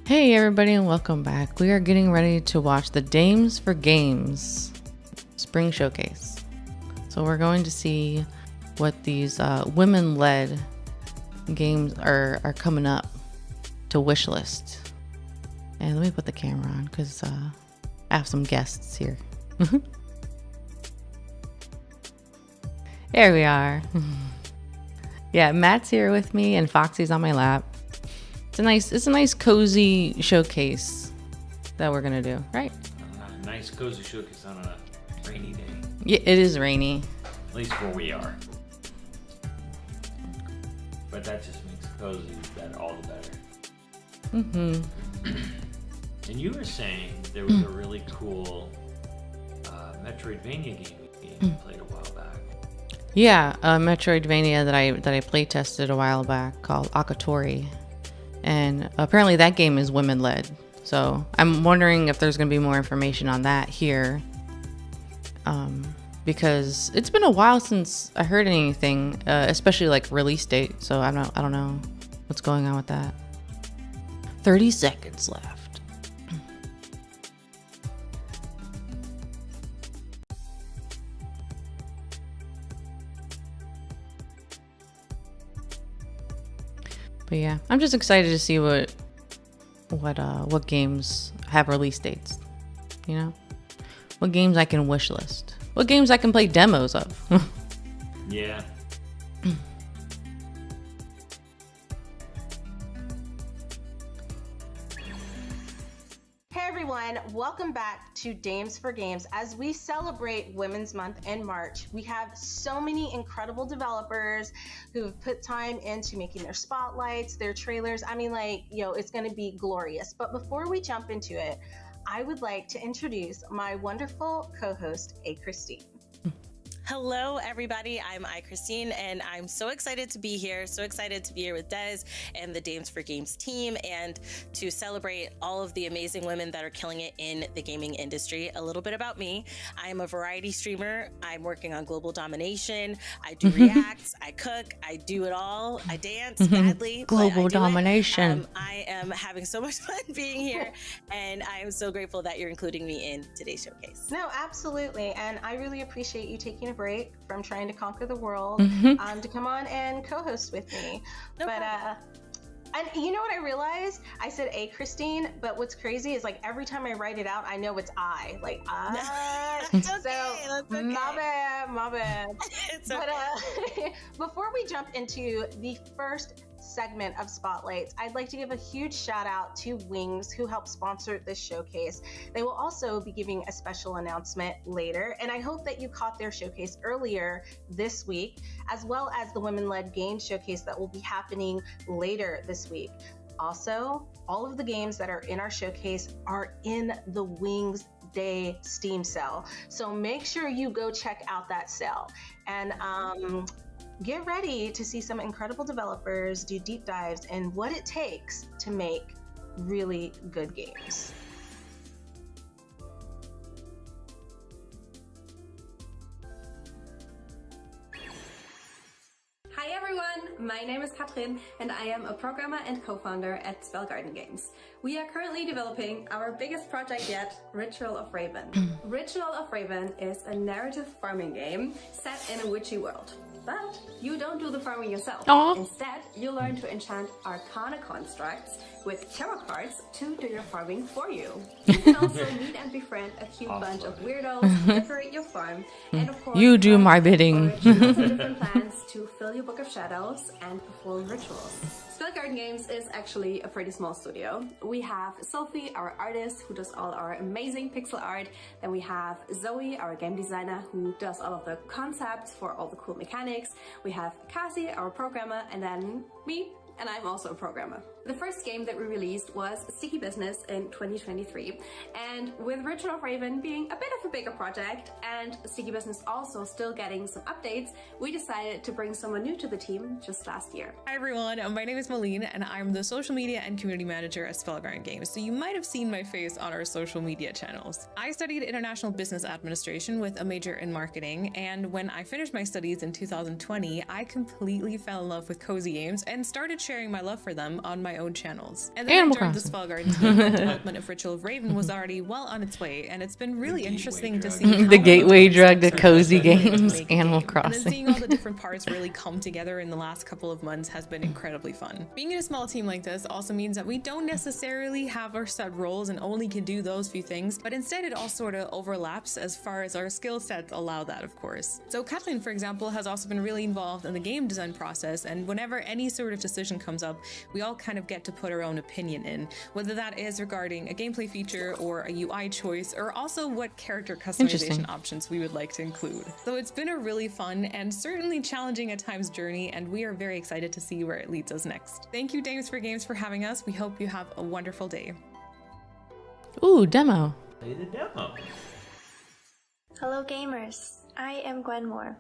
Hey everybody and welcome back. We are getting ready to watch the Dames for Games Spring Showcase. So we're going to see what these women-led games are coming up to wishlist. And let me put the camera on because I have some guests here. There we are. Yeah, Matt's here with me and Foxy's on my lap. It's a nice cozy showcase that we're gonna do, right? A nice cozy showcase on a rainy day. Yeah, it is rainy. At least where we are. But that just makes cozy that all the better. Mm-hmm. And you were saying there was a really cool Metroidvania game you played a while back. Yeah, a Metroidvania that I play tested a while back called Akatori. And apparently that game is women-led. So I'm wondering if there's going to be more information on that here. Because it's been a while since I heard anything, especially like release date. So I don't know what's going on with that. 30 seconds left. But yeah, I'm just excited to see what games have release dates. You know, what games I can wish list, what games I can play demos of. Yeah. Hey everyone, welcome back to Dames for Games. As we celebrate Women's Month in March, we have so many incredible developers who have put time into making their spotlights, their trailers. I mean, it's going to be glorious. But before we jump into it, I would like to introduce my wonderful co-host, A. Christine. Hello, everybody. I'm Christine, and I'm so excited to be here. So excited to be here with Des and the Dames for Games team and to celebrate all of the amazing women that are killing it in the gaming industry. A little bit about me. I am a variety streamer. I'm working on global domination. I do reacts. I cook. I do it all. I dance badly. Global domination. I am having so much fun being here, and I am so grateful that you're including me in today's showcase. No, absolutely. And I really appreciate you taking a break from trying to conquer the world to come on and co-host with me. No problem. And you know what I realized? I said A. Christine, but what's crazy is like every time I write it out, I know it's I. Like, It's okay. So, That's okay. my bad. It's okay. But before we jump into the first segment of Spotlights, I'd like to give a huge shout out to Wings, who helped sponsor this showcase. They will also be giving a special announcement later, and I hope that you caught their showcase earlier this week, as well as the Women-Led Games Showcase that will be happening later this week. Also, all of the games that are in our showcase are in the Wings Day Steam sale, so make sure you go check out that sale. And get ready to see some incredible developers do deep dives in what it takes to make really good games. Hi everyone, my name is Katrin and I am a programmer and co-founder at Spellgarden Games. We are currently developing our biggest project yet, Ritual of Raven. Ritual of Raven is a narrative farming game set in a witchy world. But you don't do the farming yourself. Aww. Instead, you learn to enchant arcana constructs with tarot cards to do your farming for you. You can also meet and befriend a cute bunch of weirdos, decorate your farm, and of course, You do my bidding. lots of different plants to fill your book of shadows and perform rituals. Spellgarden Games is actually a pretty small studio. We have Sophie, our artist, who does all our amazing pixel art. Then we have Zoe, our game designer, who does all of the concepts for all the cool mechanics. We have Cassie, our programmer, and then me, and I'm also a programmer. The first game that we released was Sticky Business in 2023, and with Ritual of Raven being a bit of a bigger project and Sticky Business also still getting some updates, we decided to bring someone new to the team just last year. Hi everyone, my name is Malene and I'm the social media and community manager at Spellgarden Games, so you might have seen my face on our social media channels. I studied international business administration with a major in marketing, and when I finished my studies in 2020, I completely fell in love with cozy games and started sharing my love for them on my own channels. And then Animal I joined the Crossing. Spellgarden team when the development of Ritual of Raven was already well on its way, and it's been really interesting to see how The gateway many drug to steps are cozy required to games, make a Animal game. And then Crossing. seeing all the different parts really come together in the last couple of months has been incredibly fun. Being in a small team like this also means that we don't necessarily have our set roles and only can do those few things, but instead it all sort of overlaps as far as our skill sets allow that, of course. So Kathleen, for example, has also been really involved in the game design process, and whenever any sort of decision comes up, we all kind of get to put our own opinion in, whether that is regarding a gameplay feature or a UI choice, or also what character Interesting. customization options we would like to include. So it's been a really fun and certainly challenging at times journey, and we are very excited to see where it leads us next. Thank you, Dames for Games, for having us. We hope you have a wonderful day. Ooh, demo. Play the demo. Hello gamers, I am Gwen Moore.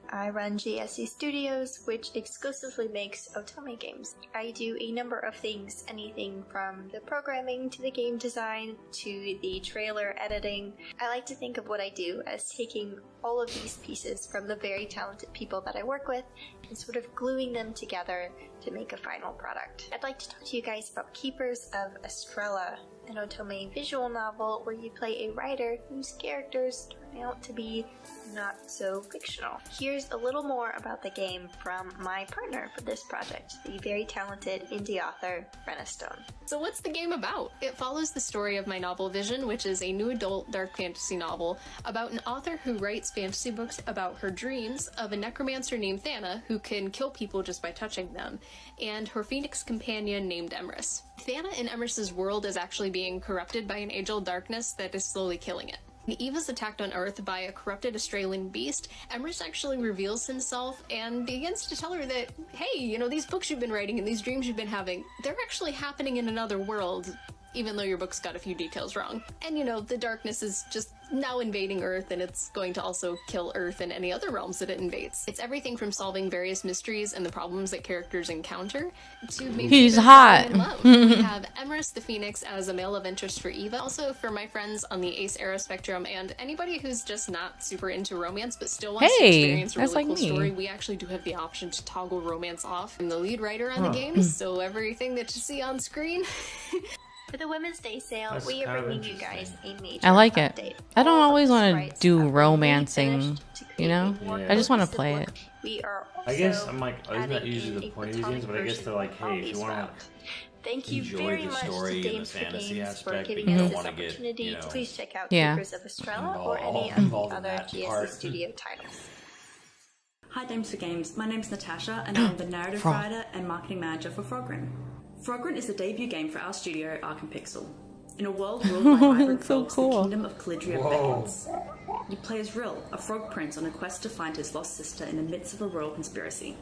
I run GSC Studios, which exclusively makes Otome games. I do a number of things, anything from the programming to the game design to the trailer editing. I like to think of what I do as taking all of these pieces from the very talented people that I work with and sort of gluing them together to make a final product. I'd like to talk to you guys about Keepers of Estrella, an Otome visual novel where you play a writer whose characters turn out to be not so fictional. Here's a little more about the game from my partner for this project, the very talented indie author, Brenna Stone. So what's the game about? It follows the story of my novel Vision, which is a new adult dark fantasy novel about an author who writes fantasy books about her dreams of a necromancer named Thana who can kill people just by touching them, and her phoenix companion named Emrys. Thana in Emrys's world is actually being corrupted by an age-old darkness that is slowly killing it. When Eve is attacked on Earth by a corrupted Australian beast, Emrys actually reveals himself and begins to tell her that, hey, you know, these books you've been writing and these dreams you've been having, they're actually happening in another world, even though your book's got a few details wrong. And you know, the darkness is just now invading Earth, and it's going to also kill Earth and any other realms that it invades. It's everything from solving various mysteries and the problems that characters encounter to maybe He's even hot. falling in love. We have Emrys the Phoenix as a male love interest for Eva. Also for my friends on the Ace Era spectrum and anybody who's just not super into romance but still wants to Hey, experience a that's really like cool me. story, we actually do have the option to toggle romance off. I'm the lead writer on the game, so everything that you see on screen For the Women's Day sale, That's we are kind of bringing you guys a major I like it. update. I don't All of always the want sprites to do have been romancing, refinished to you create know? a more Yeah. I just want to cohesive play look. it. We are I guess also I'm like, isn't that adding usually in the a point of these games? platonic But I guess they're like, version hey, of if you want Robbie's Thank you enjoy very the much story to and the Dames for fantasy Games for aspect, but giving you us don't this wanna get, opportunity. you know, Please check out Yeah. Keepers of Estrella or involved- any of involved the in other that GSC part. Studio titles. Hi Dames for Games, my name's Natasha and I'm the narrative Frog. writer and marketing manager for Frogrin. Frogrin is the debut game for our studio, Arc and Pixel. In a world ruled by vibrant So frogs, cool. the kingdom of Calidria beckons. You play as Rill, a frog prince on a quest to find his lost sister in the midst of a royal conspiracy.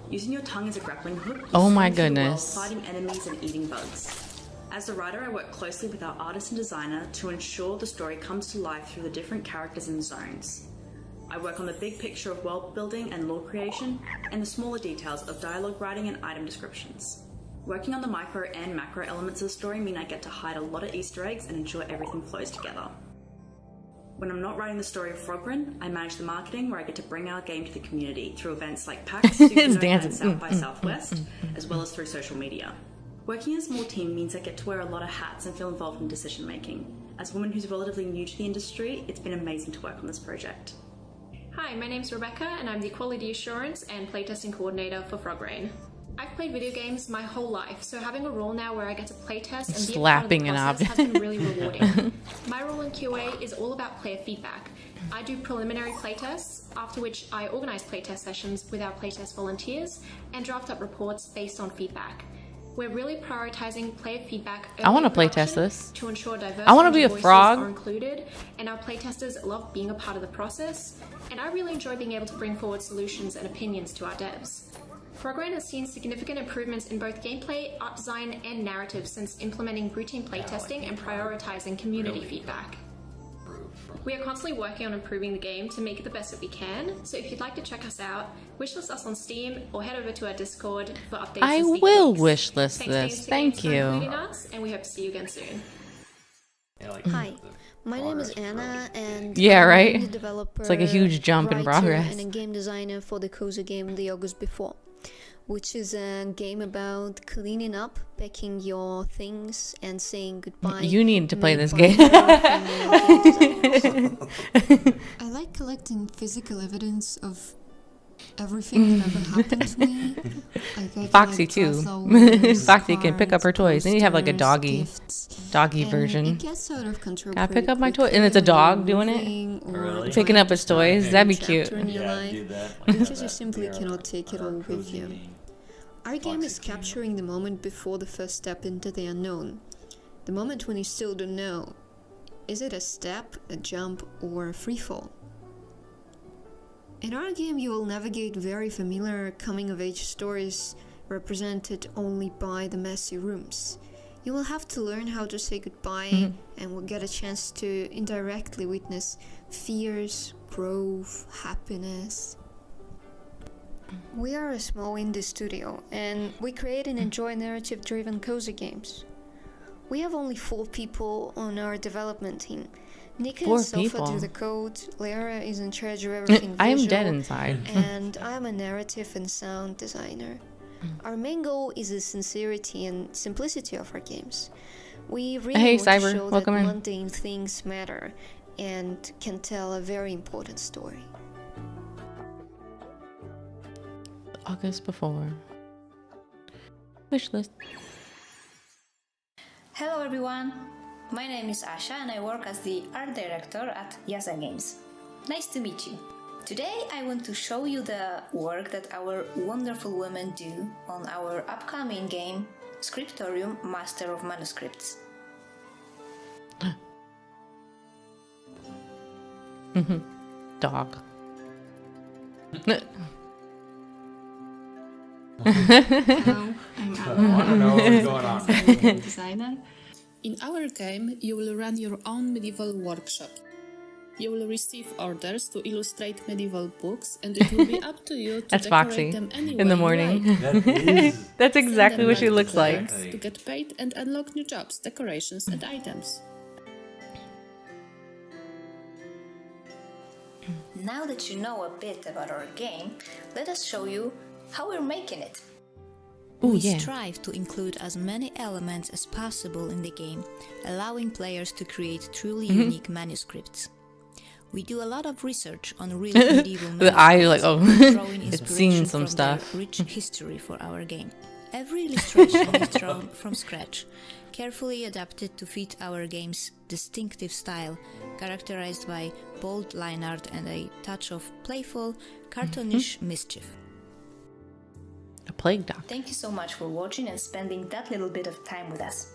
Using your tongue as a grappling hook, you Oh my swim through the world, goodness. fighting enemies and eating bugs. As the writer, I work closely with our artist and designer to ensure the story comes to life through the different characters and zones. I work on the big picture of world building and lore creation, and the smaller details of dialogue writing and item descriptions. Working on the micro and macro elements of the story mean I get to hide a lot of Easter eggs and ensure everything flows together. When I'm not writing the story of Frogrin, I manage the marketing where I get to bring our game to the community through events like PAX, Supernova, dancing. and South by Southwest, as well as through social media. Working in a small team means I get to wear a lot of hats and feel involved in decision making. As a woman who's relatively new to the industry, it's been amazing to work on this project. Hi, my name's Rebecca and I'm the Quality Assurance and Playtesting Coordinator for Frogrin. I've played video games my whole life, so having a role now where I get to playtest and be a part of the Slapping an process has object. been really rewarding. My role in QA is all about player feedback. I do preliminary playtests, after which I organise playtest sessions with our playtest volunteers and draft up reports based on feedback. We're really prioritising player feedback. I wanna early in playtest production this. to ensure diverse I wanna be a voices frog. are included, and our playtesters love being a part of the process. And I really enjoy being able to bring forward solutions and opinions to our devs. Frogrin has seen significant improvements in both gameplay, art design, and narrative since implementing routine playtesting and prioritising community feedback. We are constantly working on improving the game to make it the best that we can, so if you'd like to check us out, wishlist us on Steam or head over to our Discord for updates I and sneak will peeks. wishlist Thanks, this. Dames, Thank for you. including us, and we hope to see you again soon. Hi, my name is Anna, and Yeah, I'm right? a indie developer, It's like a huge jump in writer, progress. and a game designer for the cozy game The August Before. which is a game about cleaning up, packing your things, and saying goodbye. You need to play this game. I like collecting physical evidence of everything that ever happened to me. Foxy too. Foxy can pick up her toys. Then you have like a doggy version. It gets out of control. Gotta pick up my toy, and it's a dog doing it. Really? Picking up his toys. That'd be cute. Do that. Because you simply cannot take it all with you. Our game is capturing the moment before the first step into the unknown. The moment when you still don't know. Is it a step, a jump, or a free fall? In our game, you will navigate very familiar coming-of-age stories represented only by the messy rooms. You will have to learn how to say goodbye and will get a chance to indirectly witness fears, growth, happiness. We are a small indie studio and we create and enjoy narrative-driven cozy games. We have only 4 people on our development team. Nika and Sofa do the code, Lara is in charge of everything I am visual, dead inside. and I am a narrative and sound designer. Our main goal is the sincerity and simplicity of our games. We really want to show that mundane things matter and can tell a very important story. August before. Wish list. Hello everyone! My name is Asha and I work as the art director at Yaza Games. Nice to meet you. Today I want to show you the work that our wonderful women do on our upcoming game, Scriptorium Master of Manuscripts. Dog. Hello, I'm Anna. I don't know what's going on. I'm a game designer. In our game, you will run your own medieval workshop. You will receive orders to illustrate medieval books, and it will be up to you to That's decorate Foxy them any in the way morning. you like. That's exactly what she Send them looks back to like. clients to get paid and unlock new jobs, decorations, and items. Now that you know a bit about our game, let us show you how we're making it. We strive to include as many elements as possible in the game, allowing players to create truly unique manuscripts. We do a lot of research on real medieval The eye, like, oh, drawing it's inspiration seen some from stuff. their rich history for our game. Every illustration is drawn from scratch, carefully adapted to fit our game's distinctive style, characterized by bold line art and a touch of playful, cartoonish mischief. A plague doctor. Thank you so much for watching and spending that little bit of time with us.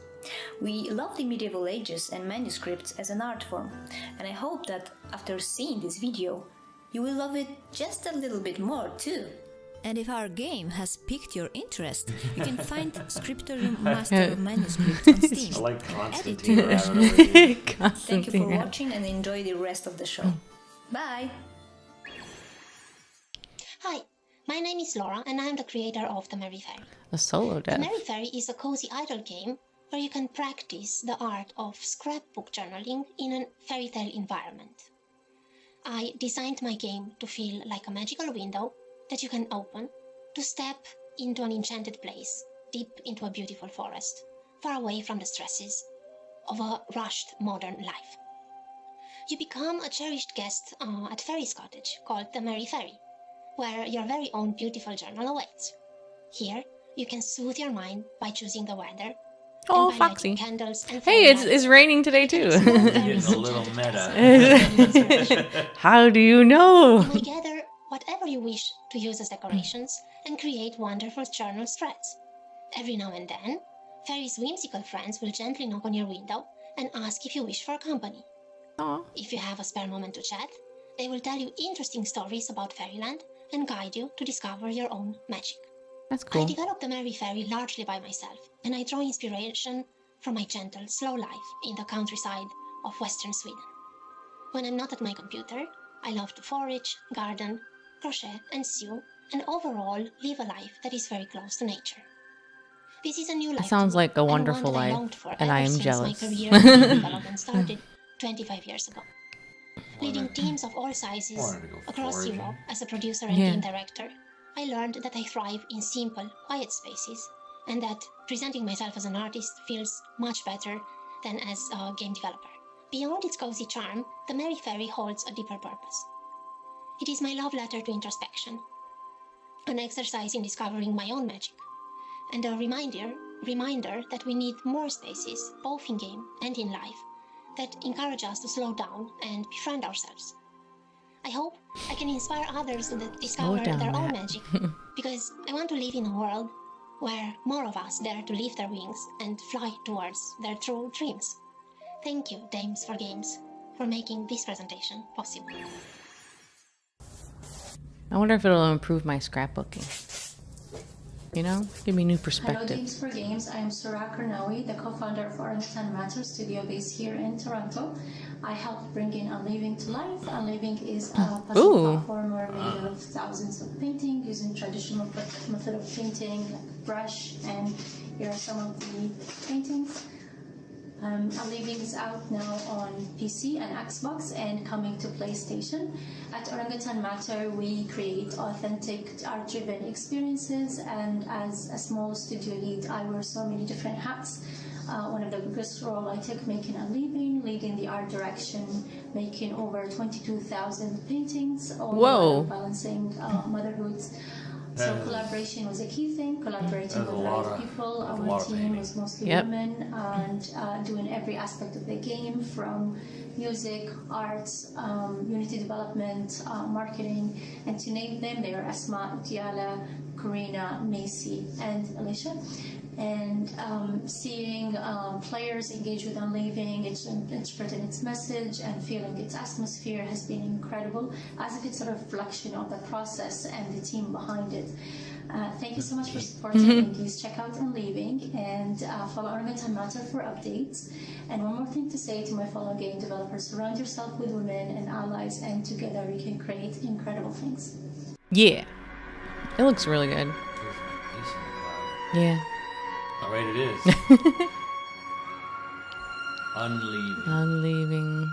We love the medieval ages and manuscripts as an art form, and I hope that after seeing this video, you will love it just a little bit more too. And if our game has piqued your interest, you can find Scriptorium Master of Manuscripts on Steam. I like Add it to Constantine. your Rather wish list. Thank you for watching and enjoy the rest of the show. Bye! Hi, my name is Laura and I am the creator of The Merry Fairy. A solo The death. Merry Fairy is a cozy idle game where you can practice the art of scrapbook journaling in a fairy tale environment. I designed my game to feel like a magical window that you can open to step into an enchanted place, deep into a beautiful forest, far away from the stresses of a rushed modern life. You become a cherished guest at Fairy's cottage called the Merry Fairy, where your very own beautiful journal awaits. Here, you can soothe your mind by choosing the weather. Oh, and by Foxy. lighting candles and Hey, fairy lights. it's raining today too. Getting a little meta. How do you know? You may gather whatever you wish to use as decorations and create wonderful journal threads. Every now and then, Fairy's whimsical friends will gently knock on your window and ask if you wish for company. Aww. If you have a spare moment to chat, they will tell you interesting stories about Fairyland and guide you to discover your own magic. That's cool. I developed the Merry Fairy largely by myself, and I draw inspiration from my gentle, slow life in the countryside of western Sweden. When I'm not at my computer, I love to forage, garden, crochet and sew, and overall live a life that is very close to nature. This is a new life. It sounds to me, like a and wonderful one that I life, longed for and I ever am since jealous. My career in game development started 25 years ago. Leading teams of all sizes Wanted to go across foraging. Europe as a producer and Yeah. game director, I learned that I thrive in simple, quiet spaces, and that presenting myself as an artist feels much better than as a game developer. Beyond its cozy charm, the Merry Fairy holds a deeper purpose. It is my love letter to introspection, an exercise in discovering my own magic, and a reminder that we need more spaces, both in game and in life, that encourage us to slow down and befriend ourselves. I hope I can inspire others to discover their own magic, because I want to live in a world where more of us dare to lift their wings and fly towards their true dreams. Thank you, Dames for Games, for making this presentation possible. I wonder if it'll improve my scrapbooking. You know, give me new perspective. Hello, Dames for Games. I am Surah Karnawi, the co-founder of Orangutan Matter studio based here in Toronto. I helped bring in Unleaving to life. Unleaving is a puzzle platformer made of thousands of paintings using traditional method of painting, like brush, and here are some of the paintings. Unleaving is out now on PC and Xbox and coming to PlayStation. At Orangutan Matter, we create authentic art-driven experiences, and as a small studio lead, I wear so many different hats. One of the biggest role I took making Unleaving, leading the art direction, making over 22,000 paintings, all while balancing motherhoods. So collaboration was a key thing, collaborating with the right people. Our team was mostly women, and doing every aspect of the game, from music, arts, unity development, marketing, and to name them, they are Asma, Diala, Karina, Macy, and Alicia. And seeing players engage with Unleaving, interpreting its message, and feeling its atmosphere has been incredible, as if it's a reflection of the process and the team behind it. Thank you so much for supporting me. Please check out Unleaving and follow Orangutan Matter for updates. And one more thing to say to my fellow game developers: surround yourself with women and allies, and together we can create incredible things. Yeah, it looks really good. Yeah. All right, it is. Unleaving. Unleaving.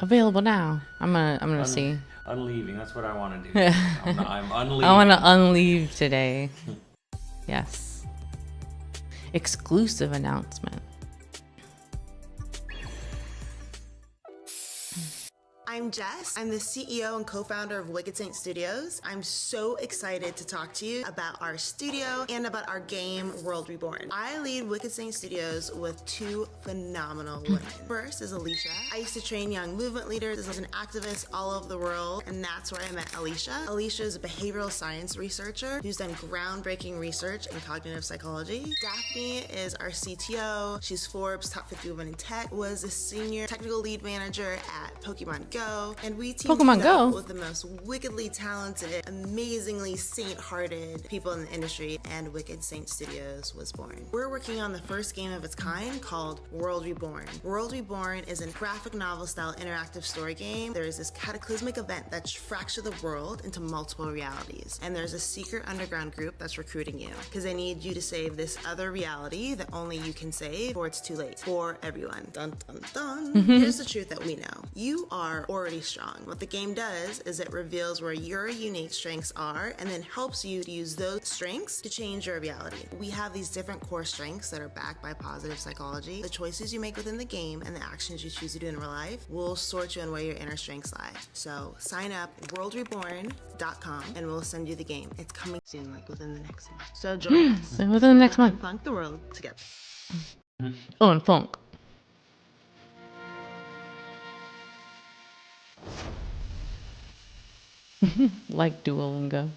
Available now. I'm gonna see. Unleaving. That's what I want to do. I'm unleaving. I want to unleave today. Yes. Exclusive announcement. I'm Jess. I'm the CEO and co-founder of Wicked Saint Studios. I'm so excited to talk to you about our studio and about our game, World Reborn. I lead Wicked Saint Studios with two phenomenal women. First is Alicia. I used to train young movement leaders as an activist all over the world, and that's where I met Alicia. Alicia is a behavioral science researcher who's done groundbreaking research in cognitive psychology. Daphne is our CTO. She's Forbes' top 50 women in tech, was a senior technical lead manager at Pokemon Go, and we teamed up with the most wickedly talented, amazingly saint-hearted people in the industry, and Wicked Saint Studios was born. We're working on the first game of its kind called World Reborn. World Reborn is a graphic novel-style interactive story game. There is this cataclysmic event that fractured the world into multiple realities, and there's a secret underground group that's recruiting you because they need you to save this other reality that only you can save, or it's too late for everyone. Dun dun dun. Here's the truth that we know: you are already strong. What the game does is it reveals where your unique strengths are and then helps you to use those strengths to change your reality. We have these different core strengths that are backed by positive psychology. The choices you make within the game and the actions you choose to do in real life will sort you on where your inner strengths lie. So sign up worldreborn.com and we'll send you the game. It's coming soon, like within the next month. So join us. So within the next month. Funk the world together. Oh, and funk. Like Duolingo.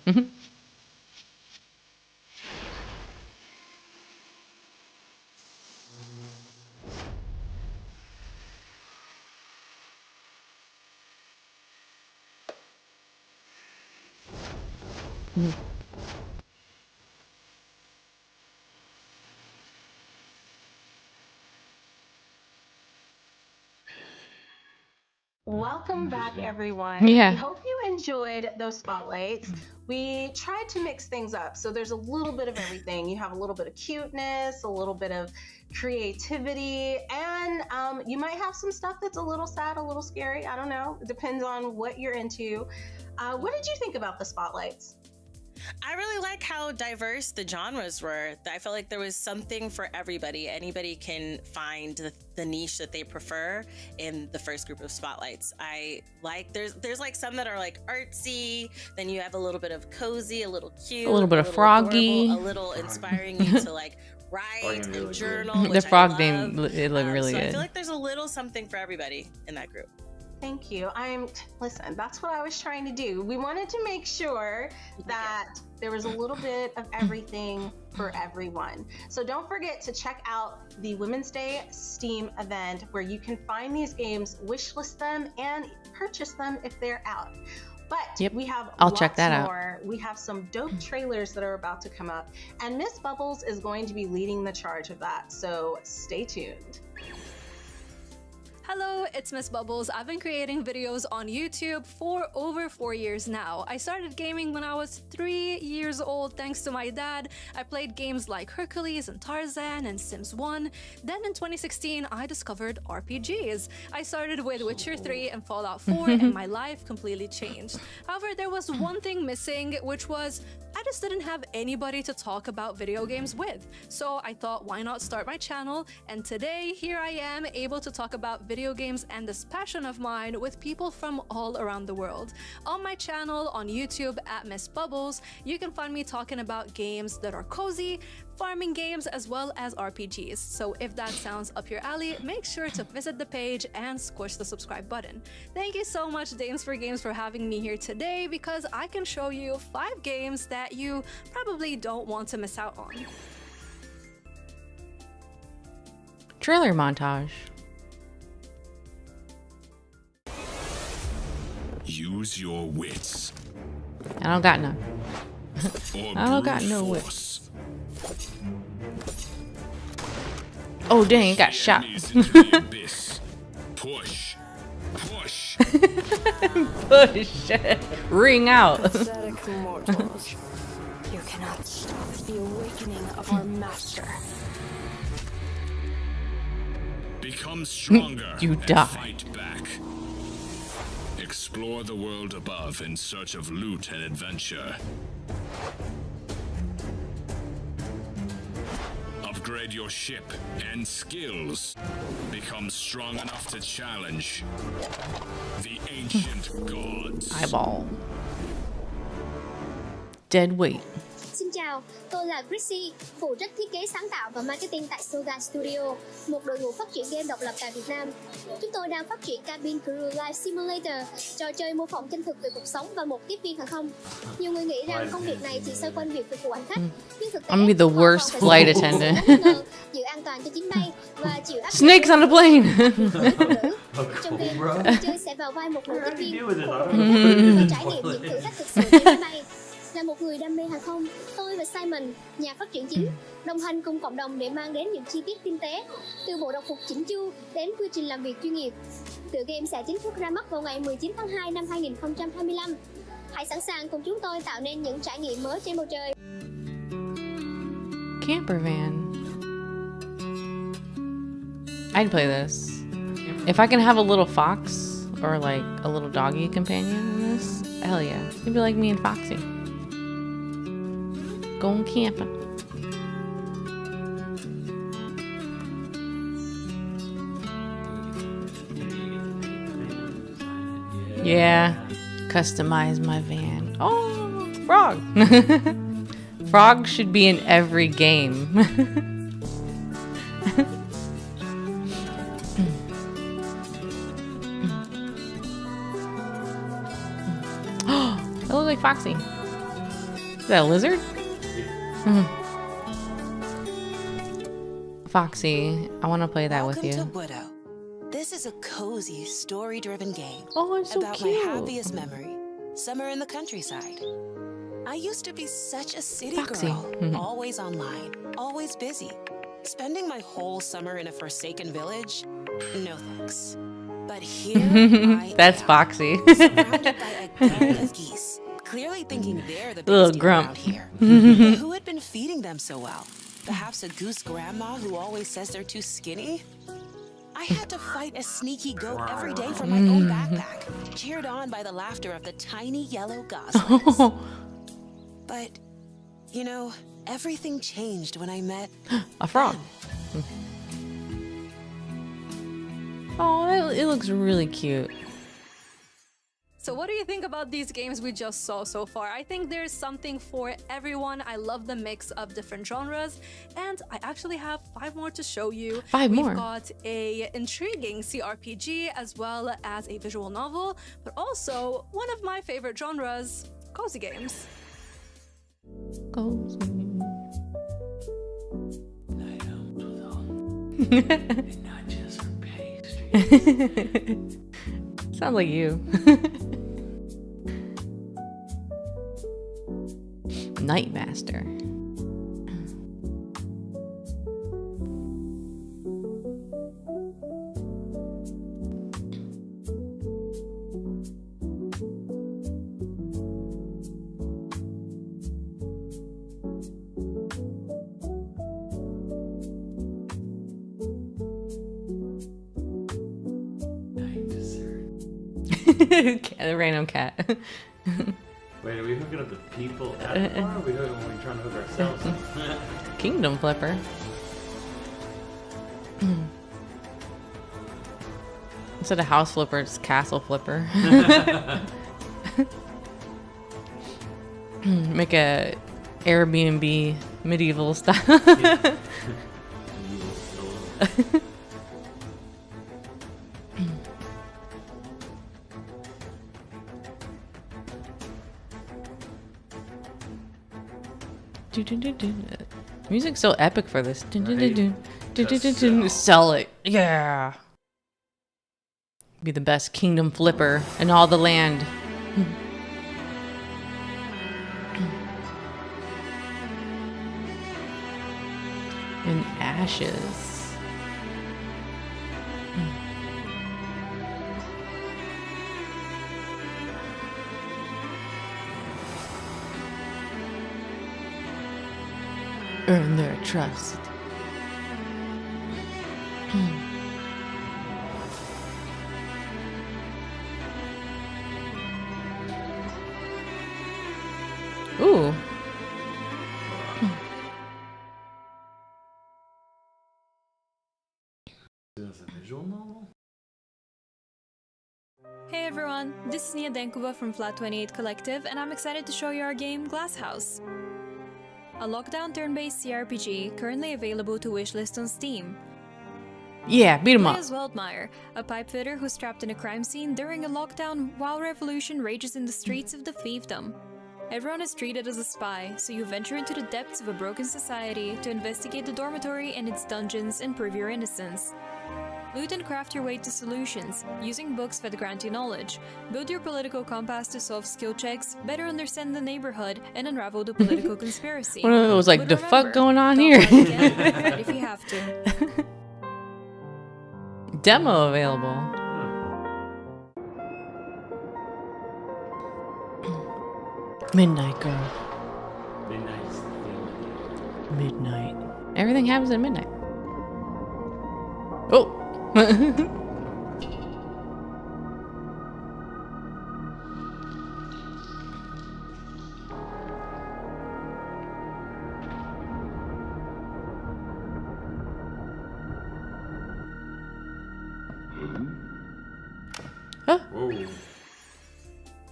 Welcome back, everyone. Yeah. We hope you enjoyed those spotlights. We tried to mix things up, so there's a little bit of everything. You have a little bit of cuteness, a little bit of creativity, and you might have some stuff that's a little sad, a little scary. I don't know. It depends on what you're into. What did you think about the spotlights? I really like how diverse the genres were. I felt like there was something for everybody. Anybody can find the niche that they prefer in the first group of spotlights. I like there's like some that are like artsy, then you have a little bit of cozy, a little cute, A little bit of froggy. adorable, a little inspiring you to like write and journal. The which frog I name, love. it looked really so good. I feel like there's a little something for everybody in that group. Thank you. Listen, that's what I was trying to do. We wanted to make sure that there was a little bit of everything for everyone. So don't forget to check out the Women's Day Steam event where you can find these games, wishlist them, and purchase them if they're out. But we have I'll lots check that more. We have some dope trailers that are about to come up, and Miss Bubbles is going to be leading the charge of that. So stay tuned. Hello, it's Miss Bubbles. I've been creating videos on YouTube for over 4 years now. I started gaming when I was 3 years old thanks to my dad. I played games like Hercules and Tarzan and Sims 1. Then in 2016, I discovered RPGs. I started with Witcher 3 and Fallout 4 and my life completely changed. However, there was one thing missing, which was I just didn't have anybody to talk about video games with. So I thought, why not start my channel? And today, here I am, able to talk about video games and this passion of mine with people from all around the world. On my channel on YouTube at Miss Bubbles, you can find me talking about games that are cozy, farming games, as well as RPGs. So if that sounds up your alley, make sure to visit the page and squish the subscribe button. Thank you so much, Dames for Games, for having me here today, because I can show you 5 games that you probably don't want to miss out on. Trailer montage. Use your wits. I don't got none. Or I don't got brute no force. Oh dang, it got shot. Enemies into the abyss. Push. Push. Push. Ring out. Pathetic mortals. You cannot stop the awakening of our master. Become stronger. You and die. Fight back. Explore the world above in search of loot and adventure. Upgrade your ship and skills. Become strong enough to challenge the ancient gods. Eyeball. Dead weight. Xin chào, tôi là Chrissy, phụ trách thiết kế sáng tạo và marketing tại Soga Studio, một đội ngũ phát triển game độc lập tại Việt Nam. Chúng tôi đang phát triển Cabin Crew Life Simulator, trò chơi mô phỏng chân thực về cuộc sống và một tiếp viên hàng không. Nhiều người nghĩ rằng công việc này chỉ xoay quanh việc phục vụ hành khách, nhưng thực tế I'm gonna be the worst flight attendant. giữ an toàn cho chuyến bay và chịu áp lực. Snakes on a plane. Trong game, người chơi sẽ vào vai một nữ tiếp viên và trải nghiệm những thử thách thực sự trên máy bay. Là một người đam mê hàng không, tôi và Simon, nhà phát triển chính, đồng hành cùng cộng đồng để mang đến những chi tiết tinh tế, từ bộ đồng phục chỉnh chu đến quy trình làm việc chuyên nghiệp. Tựa game sẽ chính thức ra mắt vào ngày 19 tháng 2 năm 2025. Hãy sẵn sàng cùng chúng tôi tạo nên những trải nghiệm mới trên bầu trời. Camper van. I'd play this. If I can have a little fox or like a little doggy companion in this, hell yeah. It'd be like me and Foxy. Going camping. Yeah. Customize my van. Oh, frog. Frog should be in every game. I look like Foxy. Is that a lizard? Foxy, I want to play that with you. Welcome to Widow. This is a cozy, story-driven game it's so about cute. my happiest memory, summer in the countryside. I used to be such a city Foxy. girl, always online, always busy. Spending my whole summer in a forsaken village? No thanks. But here I That's am, Foxy. surrounded by a gang of geese, clearly thinking they're the Little biggest deal grump. around here. But who had been feeding them so well? Perhaps a goose grandma who always says they're too skinny? I had to fight a sneaky goat every day for my own backpack, cheered on by the laughter of the tiny yellow goslings. But, you know, everything changed when I met A frog. Oh, it looks really cute. So what do you think about these games we just saw so far? I think there's something for everyone. I love the mix of different genres, and I actually have 5 more to show you. 5 more? We've got a intriguing CRPG as well as a visual novel, but also one of my favorite genres, cozy games. Cozy. And not just for pastry. Sounds like you. Nightmaster. The random cat. Wait, are we hooking up the people at the bar? Or are we trying to hook ourselves up? Kingdom Flipper. Instead of house flipper, it's castle flipper. Make a Airbnb medieval style. Yeah. Music's so epic for this. Right? Sell it. Yeah. Be the best kingdom flipper in all the land. In ashes. Earn their trust. Ooh. Is this a visual novel? Hey everyone, this is Nia Denkova from Flat 28 Collective, and I'm excited to show you our game Glass House. A lockdown turn-based CRPG currently available to wishlist on Steam. Yeah, beat him Play up. as Weldmeyer, a pipefitter who's trapped in a crime scene during a lockdown while revolution rages in the streets of the fiefdom. Everyone is treated as a spy, so you venture into the depths of a broken society to investigate the dormitory and its dungeons and prove your innocence. Loot and craft your way to solutions, using books that grant you knowledge. Build your political compass to solve skill checks, better understand the neighborhood, and unravel the political conspiracy. One of those like, But the remember, fuck going on don't here? fight again, fight if you have to. Demo available. Midnight girl. Midnight's the Midnight. Everything happens at midnight. Oh. Whoa.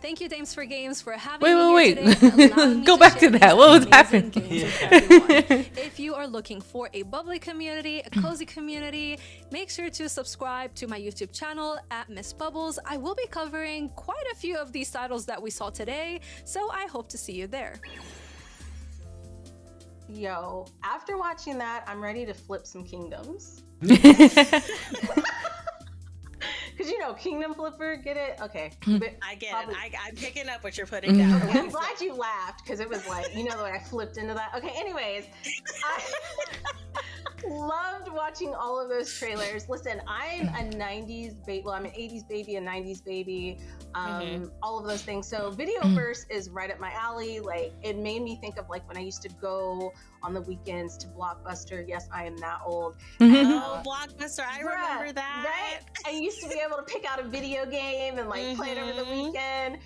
Thank you, Dames for Games, for having Wait, me wait, here wait. today and allowing me Go to back to share that. these What was amazing happening? games with everyone. If you are looking for a bubbly community, a cozy community, make sure to subscribe to my YouTube channel at Miss Bubbles. I will be covering quite a few of these titles that we saw today, so I hope to see you there. Yo, after watching that, I'm ready to flip some kingdoms. Because you know, Kingdom Flipper, get it? Okay. I get it. I'm picking up what you're putting down. Okay, I'm glad you laughed because it was like, you know, the way I flipped into that. Okay, anyways, Loved watching all of those trailers. Listen, I'm a 90s baby. Well, I'm an 80s baby, a 90s baby, all of those things. So Videoverse is right up my alley. Like, it made me think of like when I used to go on the weekends to Blockbuster. Yes, I am that old. Oh, Blockbuster, I remember that. Right? I used to be able to pick out a video game and like play it over the weekend.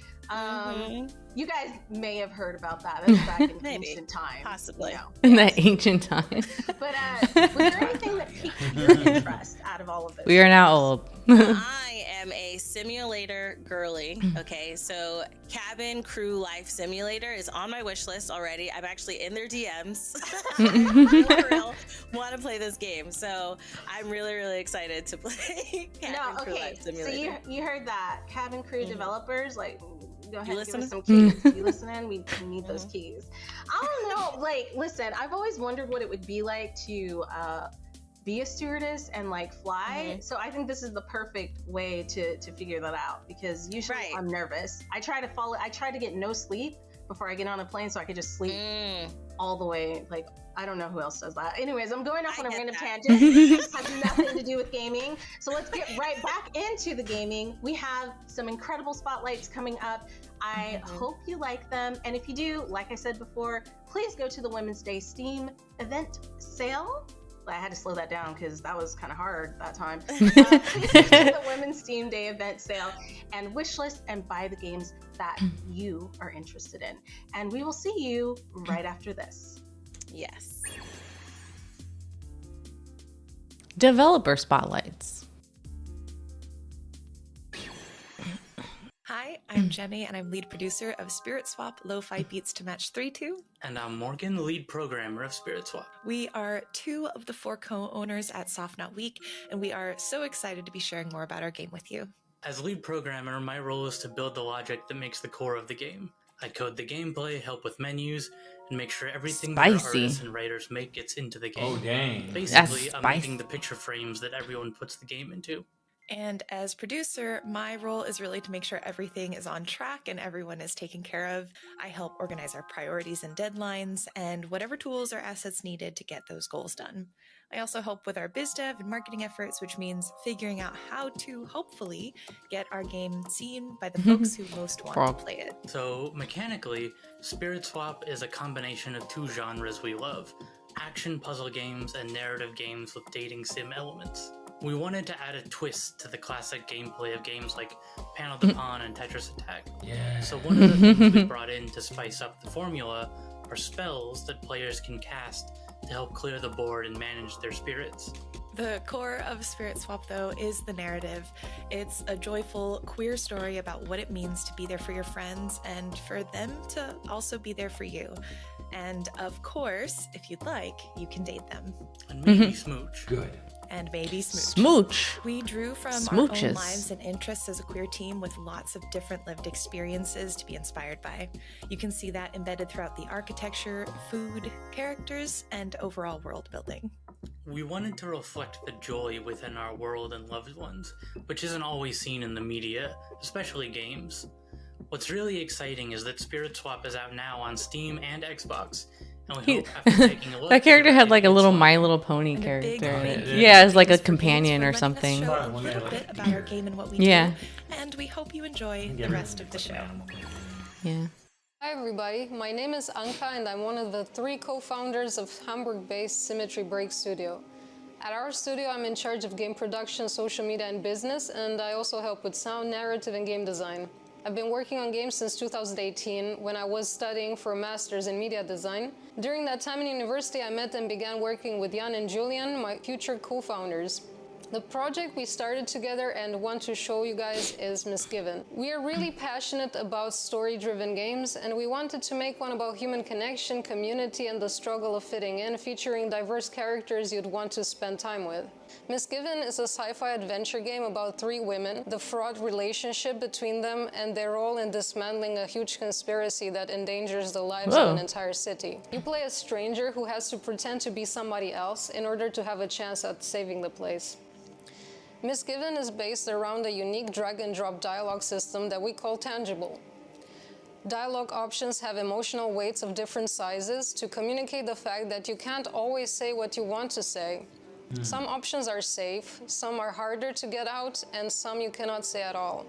You guys may have heard about that. That was back in ancient times. Possibly. You know. In that ancient time. But was there anything that piqued your interest out of all of this? We are now old. I am a simulator girly. Okay, so Cabin Crew Life Simulator is on my wish list already. I'm actually in their DMs. I for real want to play this game, so I'm really, really excited to play Cabin Crew Life Simulator. So you heard that. Cabin Crew developers, like, go ahead and give us listening? some keys. You listening? We need those keys. I don't know. Like, listen, I've always wondered what it would be like to be a stewardess and like fly. So I think this is the perfect way to figure that out, because usually I'm nervous. I try to get no sleep before I get on a plane so I could just sleep all the way. Like, I don't know who else does that. Anyways, I'm going off on a random tangent. This has nothing to do with gaming. So let's get right back into the gaming. We have some incredible spotlights coming up. I hope you like them. And if you do, like I said before, please go to the Women's Day Steam event sale. I had to slow that down because that was kind of hard that time. Please go to the Women's Steam Day event sale and wishlist and buy the games that you are interested in. And we will see you right after this. Yes. Developer spotlights. Hi, I'm Jenny, and I'm lead producer of Spirit Swap Lo-Fi Beats to Match 3-2. And I'm Morgan, the lead programmer of Spirit Swap. We are 2 of the 4 co-owners at SoftNut Week, and we are so excited to be sharing more about our game with you. As lead programmer, my role is to build the logic that makes the core of the game. I code the gameplay, help with menus, and make sure everything that our artists and writers make gets into the game. Oh, dang. Basically, I'm making the picture frames that everyone puts the game into. And as producer, my role is really to make sure everything is on track and everyone is taken care of. I help organize our priorities and deadlines and whatever tools or assets needed to get those goals done. I also help with our biz dev and marketing efforts, which means figuring out how to hopefully get our game seen by the folks who most want to play it. So mechanically, Spirit Swap is a combination of 2 genres we love: action puzzle games and narrative games with dating sim elements. We wanted to add a twist to the classic gameplay of games like Panel de Pon and Tetris Attack. Yeah. So one of the things we brought in to spice up the formula are spells that players can cast to help clear the board and manage their spirits. The core of Spirit Swap, though, is the narrative. It's a joyful, queer story about what it means to be there for your friends and for them to also be there for you. And of course, if you'd like, you can date them. And maybe smooch. Good. And maybe smooch. Smooch. We drew from Smooches. our own lives and interests as a queer team with lots of different lived experiences to be inspired by. You can see that embedded throughout the architecture, food, characters, and overall world building. We wanted to reflect the joy within our world and loved ones, which isn't always seen in the media, especially games. What's really exciting is that Spirit Swap is out now on Steam and Xbox, and we hope after taking a look... That character had like a little My Little Pony character in it. Yeah, as like a companion or something. A little bit about our game and what we do, and we hope you enjoy the rest of the show. Yeah. Hi everybody, my name is Anka and I'm one of the 3 co-founders of Hamburg-based Symmetry Break Studio. At our studio, I'm in charge of game production, social media and business, and I also help with sound, narrative and game design. I've been working on games since 2018 when I was studying for a master's in media design. During that time in university, I met and began working with Jan and Julian, my future co-founders. The project we started together and want to show you guys is Misgiven. We are really passionate about story-driven games, and we wanted to make one about human connection, community, and the struggle of fitting in, featuring diverse characters you'd want to spend time with. Misgiven is a sci-fi adventure game about 3 women, the fraught relationship between them, and their role in dismantling a huge conspiracy that endangers the lives of an entire city. You play a stranger who has to pretend to be somebody else in order to have a chance at saving the place. Misgiven is based around a unique drag-and-drop dialogue system that we call Tangible. Dialogue options have emotional weights of different sizes to communicate the fact that you can't always say what you want to say. Some options are safe, some are harder to get out, and some you cannot say at all.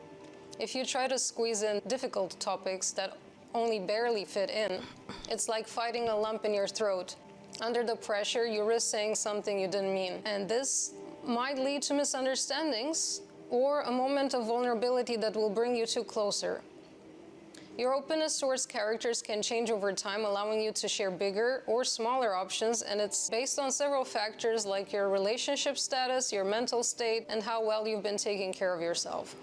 If you try to squeeze in difficult topics that only barely fit in, it's like fighting a lump in your throat. Under the pressure, you risk saying something you didn't mean, and this might lead to misunderstandings or a moment of vulnerability that will bring you two closer. Your openness towards characters can change over time, allowing you to share bigger or smaller options, and it's based on several factors like your relationship status, your mental state, and how well you've been taking care of yourself.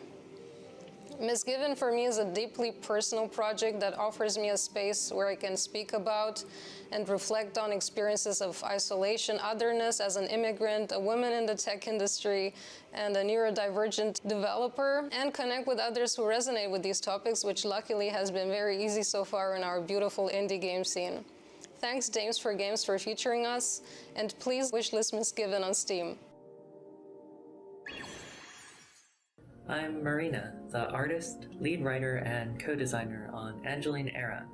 Miss Given for me is a deeply personal project that offers me a space where I can speak about and reflect on experiences of isolation, otherness as an immigrant, a woman in the tech industry, and a neurodivergent developer, and connect with others who resonate with these topics, which luckily has been very easy so far in our beautiful indie game scene. Thanks Dames for Games for featuring us, and please wishlist Miss Given on Steam. I'm Marina, the artist, lead writer, and co-designer on Angeline Era.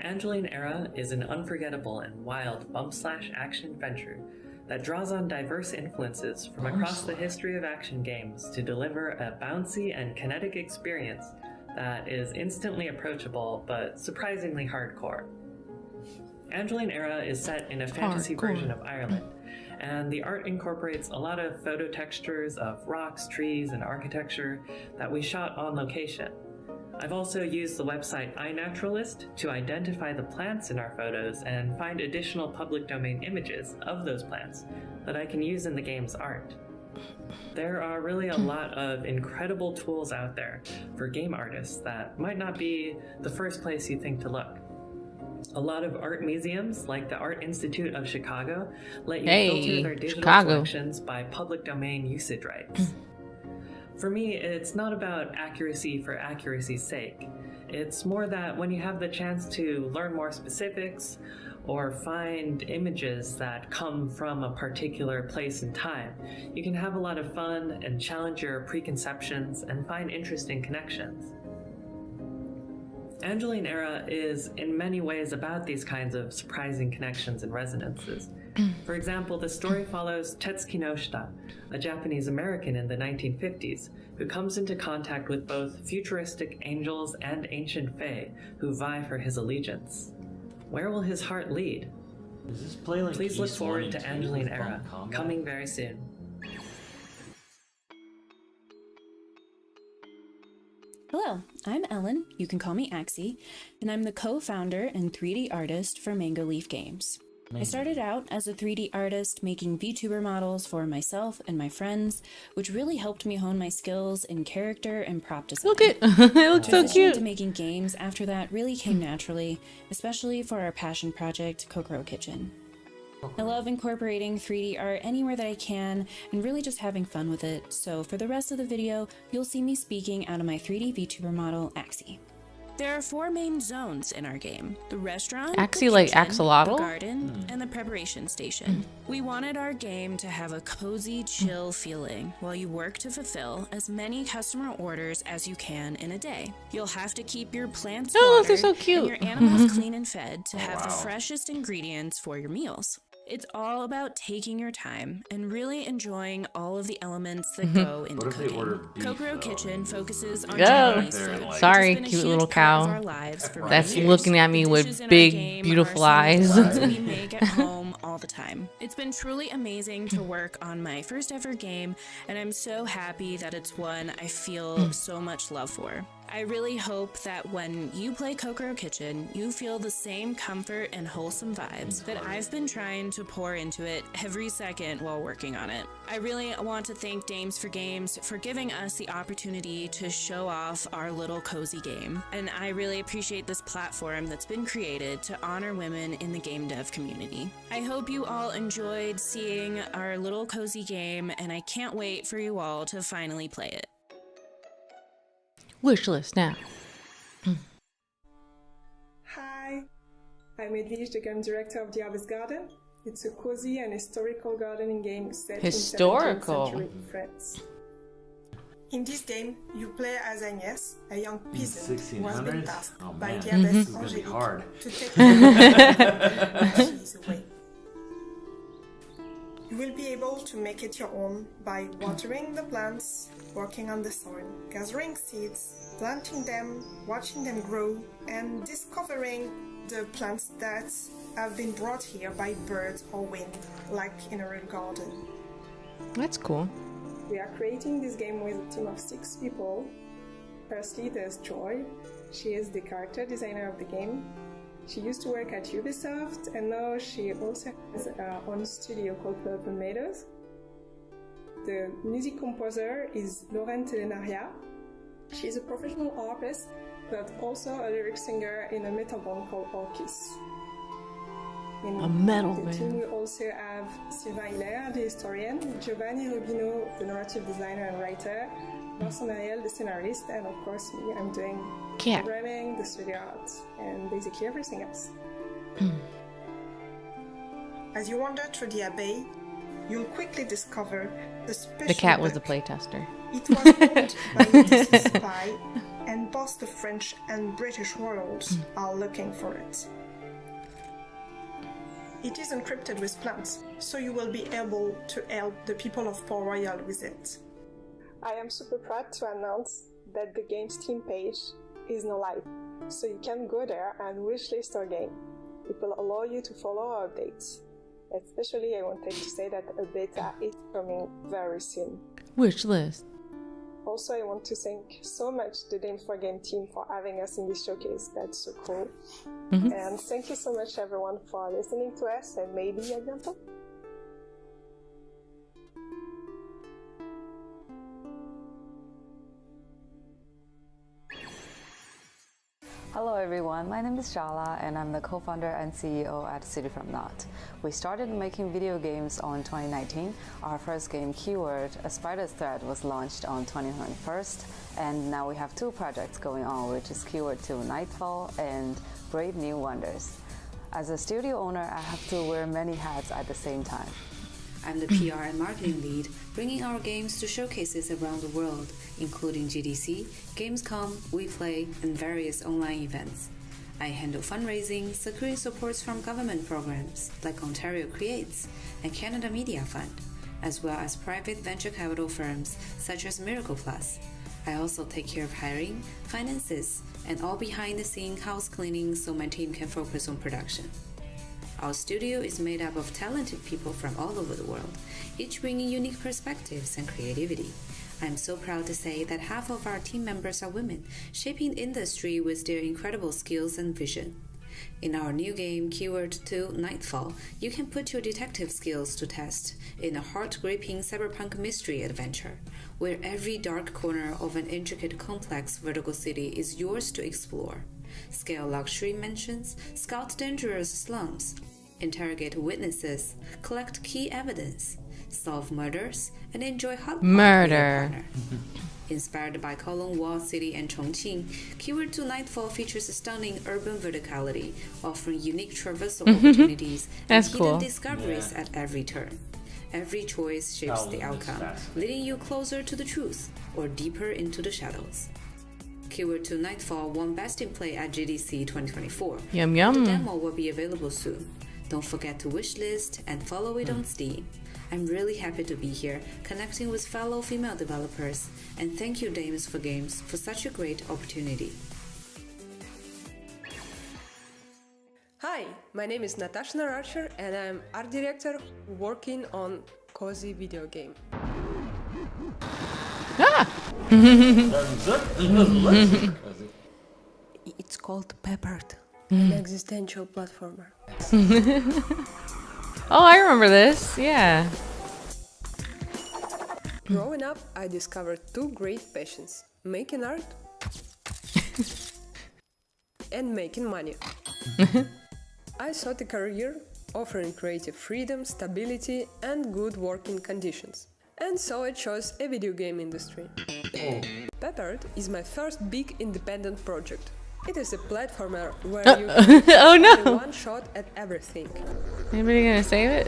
Angeline Era is an unforgettable and wild bump/action adventure that draws on diverse influences from across the history of action games to deliver a bouncy and kinetic experience that is instantly approachable but surprisingly hardcore. Angeline Era is set in a fantasy version of Ireland, and the art incorporates a lot of photo textures of rocks, trees, and architecture that we shot on location. I've also used the website iNaturalist to identify the plants in our photos and find additional public domain images of those plants that I can use in the game's art. There are really a lot of incredible tools out there for game artists that might not be the first place you think to look. A lot of art museums, like the Art Institute of Chicago, let you filter their digital collections by public domain usage rights. For me, it's not about accuracy for accuracy's sake. It's more that when you have the chance to learn more specifics or find images that come from a particular place and time, you can have a lot of fun and challenge your preconceptions and find interesting connections. Angeline Era is in many ways about these kinds of surprising connections and resonances. For example, the story follows Tetsuki Noshita, a Japanese American in the 1950s, who comes into contact with both futuristic angels and ancient fae who vie for his allegiance. Where will his heart lead? Does this play like Please look East forward to 1 and 2 Angeline with Era, bump combat? coming very soon. Hello, I'm Ellen, you can call me Axie, and I'm the co-founder and 3D artist for Mango Leaf Games. I started out as a 3D artist making VTuber models for myself and my friends, which really helped me hone my skills in character and prop design. Look it, it looks so cute. To making games after that really came naturally, especially for our passion project, Kokoro Kitchen. I love incorporating 3D art anywhere that I can and really just having fun with it, so for the rest of the video, you'll see me speaking out of my 3D VTuber model, Axie. There are 4 main zones in our game: the restaurant, Axie the like kitchen, axolotl? the garden, and the preparation station. We wanted our game to have a cozy, chill feeling while you work to fulfill as many customer orders as you can in a day. You'll have to keep your plants watered they're so cute. and your animals clean and fed to have the freshest ingredients for your meals. It's all about taking your time and really enjoying all of the elements that go into What if they order cooking. beef, Kokoro though? Kitchen focuses on Go. Japanese food. which Sorry, has been a cute huge little part of cow. our lives for That's many years. looking at me The with dishes in our big, game beautiful are some of the eyes. ones we make at home all the time. It's been truly amazing to work on my first ever game, and I'm so happy that it's one I feel so much love for. I really hope that when you play Kokoro Kitchen, you feel the same comfort and wholesome vibes that I've been trying to pour into it every second while working on it. I really want to thank Dames for Games for giving us the opportunity to show off our little cozy game. And I really appreciate this platform that's been created to honor women in the game dev community. I hope you all enjoyed seeing our little cozy game, and I can't wait for you all to finally play it. Wish list now. Hi, I'm Edwige, the game director of The Harvest Garden. It's a cozy and historical gardening game set Historical. in 17th century France. In this game, you play as Agnès, a young peasant who has been 1600s? tasked Oh by man, the this Abbess is gonna be Angelique hard. to take care of her while she is away. You will be able to make it your own by watering the plants, working on the soil, gathering seeds, planting them, watching them grow, and discovering the plants that have been brought here by birds or wind, like in a real garden. That's cool. We are creating this game with a team of 6 people. Firstly, there's Joy. She is the character designer of the game. She used to work at Ubisoft, and now she also has her own studio called Purple Meadows. The music composer is Lauren Telenaria. She's a professional artist, but also a lyric singer in a metal band called Orchis. In A metal the band. team we also have Sylvain Hilaire, the historian, Giovanni Rubino, the narrative designer and writer, Vincent Mariel, the scenarist, and of course me. I'm doing Yeah. programming, the studio art, and basically everything else. As you wander through the abbey, you'll quickly discover the special The cat was book. the playtester. It was owned by a deceased spy, and both the French and British royals are looking for it. It is encrypted with plants, so you will be able to help the people of Port Royal with it. I am super proud to announce that the game's Steam page is now live, so you can go there and wishlist our game. It will allow you to follow our updates. Especially, I wanted to say that a beta is coming very soon. Wish list. Also, I want to thank so much the Games for Game team for having us in this showcase. That's so cool. And thank you so much, everyone, for listening to us, and maybe à bientôt. Hello everyone, my name is Shala and I'm the co-founder and CEO at City From Naught. We started making video games on 2019. Our first game, Keyword, A Spider's Thread, was launched on 2021, and now we have 2 projects going on, which is Keyword 2 Nightfall and Brave New Wonders. As a studio owner, I have to wear many hats at the same time. I'm the PR and marketing lead, bringing our games to showcases around the world, including GDC, Gamescom, WePlay, and various online events. I handle fundraising, securing supports from government programs like Ontario Creates and Canada Media Fund, as well as private venture capital firms such as Miracle Plus. I also take care of hiring, finances, and all behind-the-scenes house cleaning so my team can focus on production. Our studio is made up of talented people from all over the world, each bringing unique perspectives and creativity. I'm so proud to say that half of our team members are women, shaping the industry with their incredible skills and vision. In our new game, Keyword 2 Nightfall, you can put your detective skills to test in a heart-gripping cyberpunk mystery adventure, where every dark corner of an intricate, complex vertical city is yours to explore. Scale luxury mansions, scout dangerous slums, interrogate witnesses, collect key evidence, solve murders, and enjoy hot Murder. Inspired by Kowloon Wall City and Chongqing, Keyword 2 Nightfall features a stunning urban verticality, offering unique traversal opportunities and That's hidden cool. discoveries at every turn. Every choice shapes the outcome, leading you closer to the truth or deeper into the shadows. Keyword 2 Nightfall won Best in Play at GDC 2024. Yum, The yum. demo will be available soon. Don't forget to wishlist and follow it on Steam. I'm really happy to be here, connecting with fellow female developers, and thank you Dames for Games for such a great opportunity. Hi, my name is Natasha Narasher and I'm art director working on Cozy video game. It's called Peppered, an existential platformer. Oh, I remember this. Yeah. Growing up, I discovered 2 great passions: making art and making money. I sought a career offering creative freedom, stability, and good working conditions. And so I chose a video game industry. Peppered is my first big independent project. It is a platformer where you can Oh, no. only one shot at everything. Anybody gonna save it?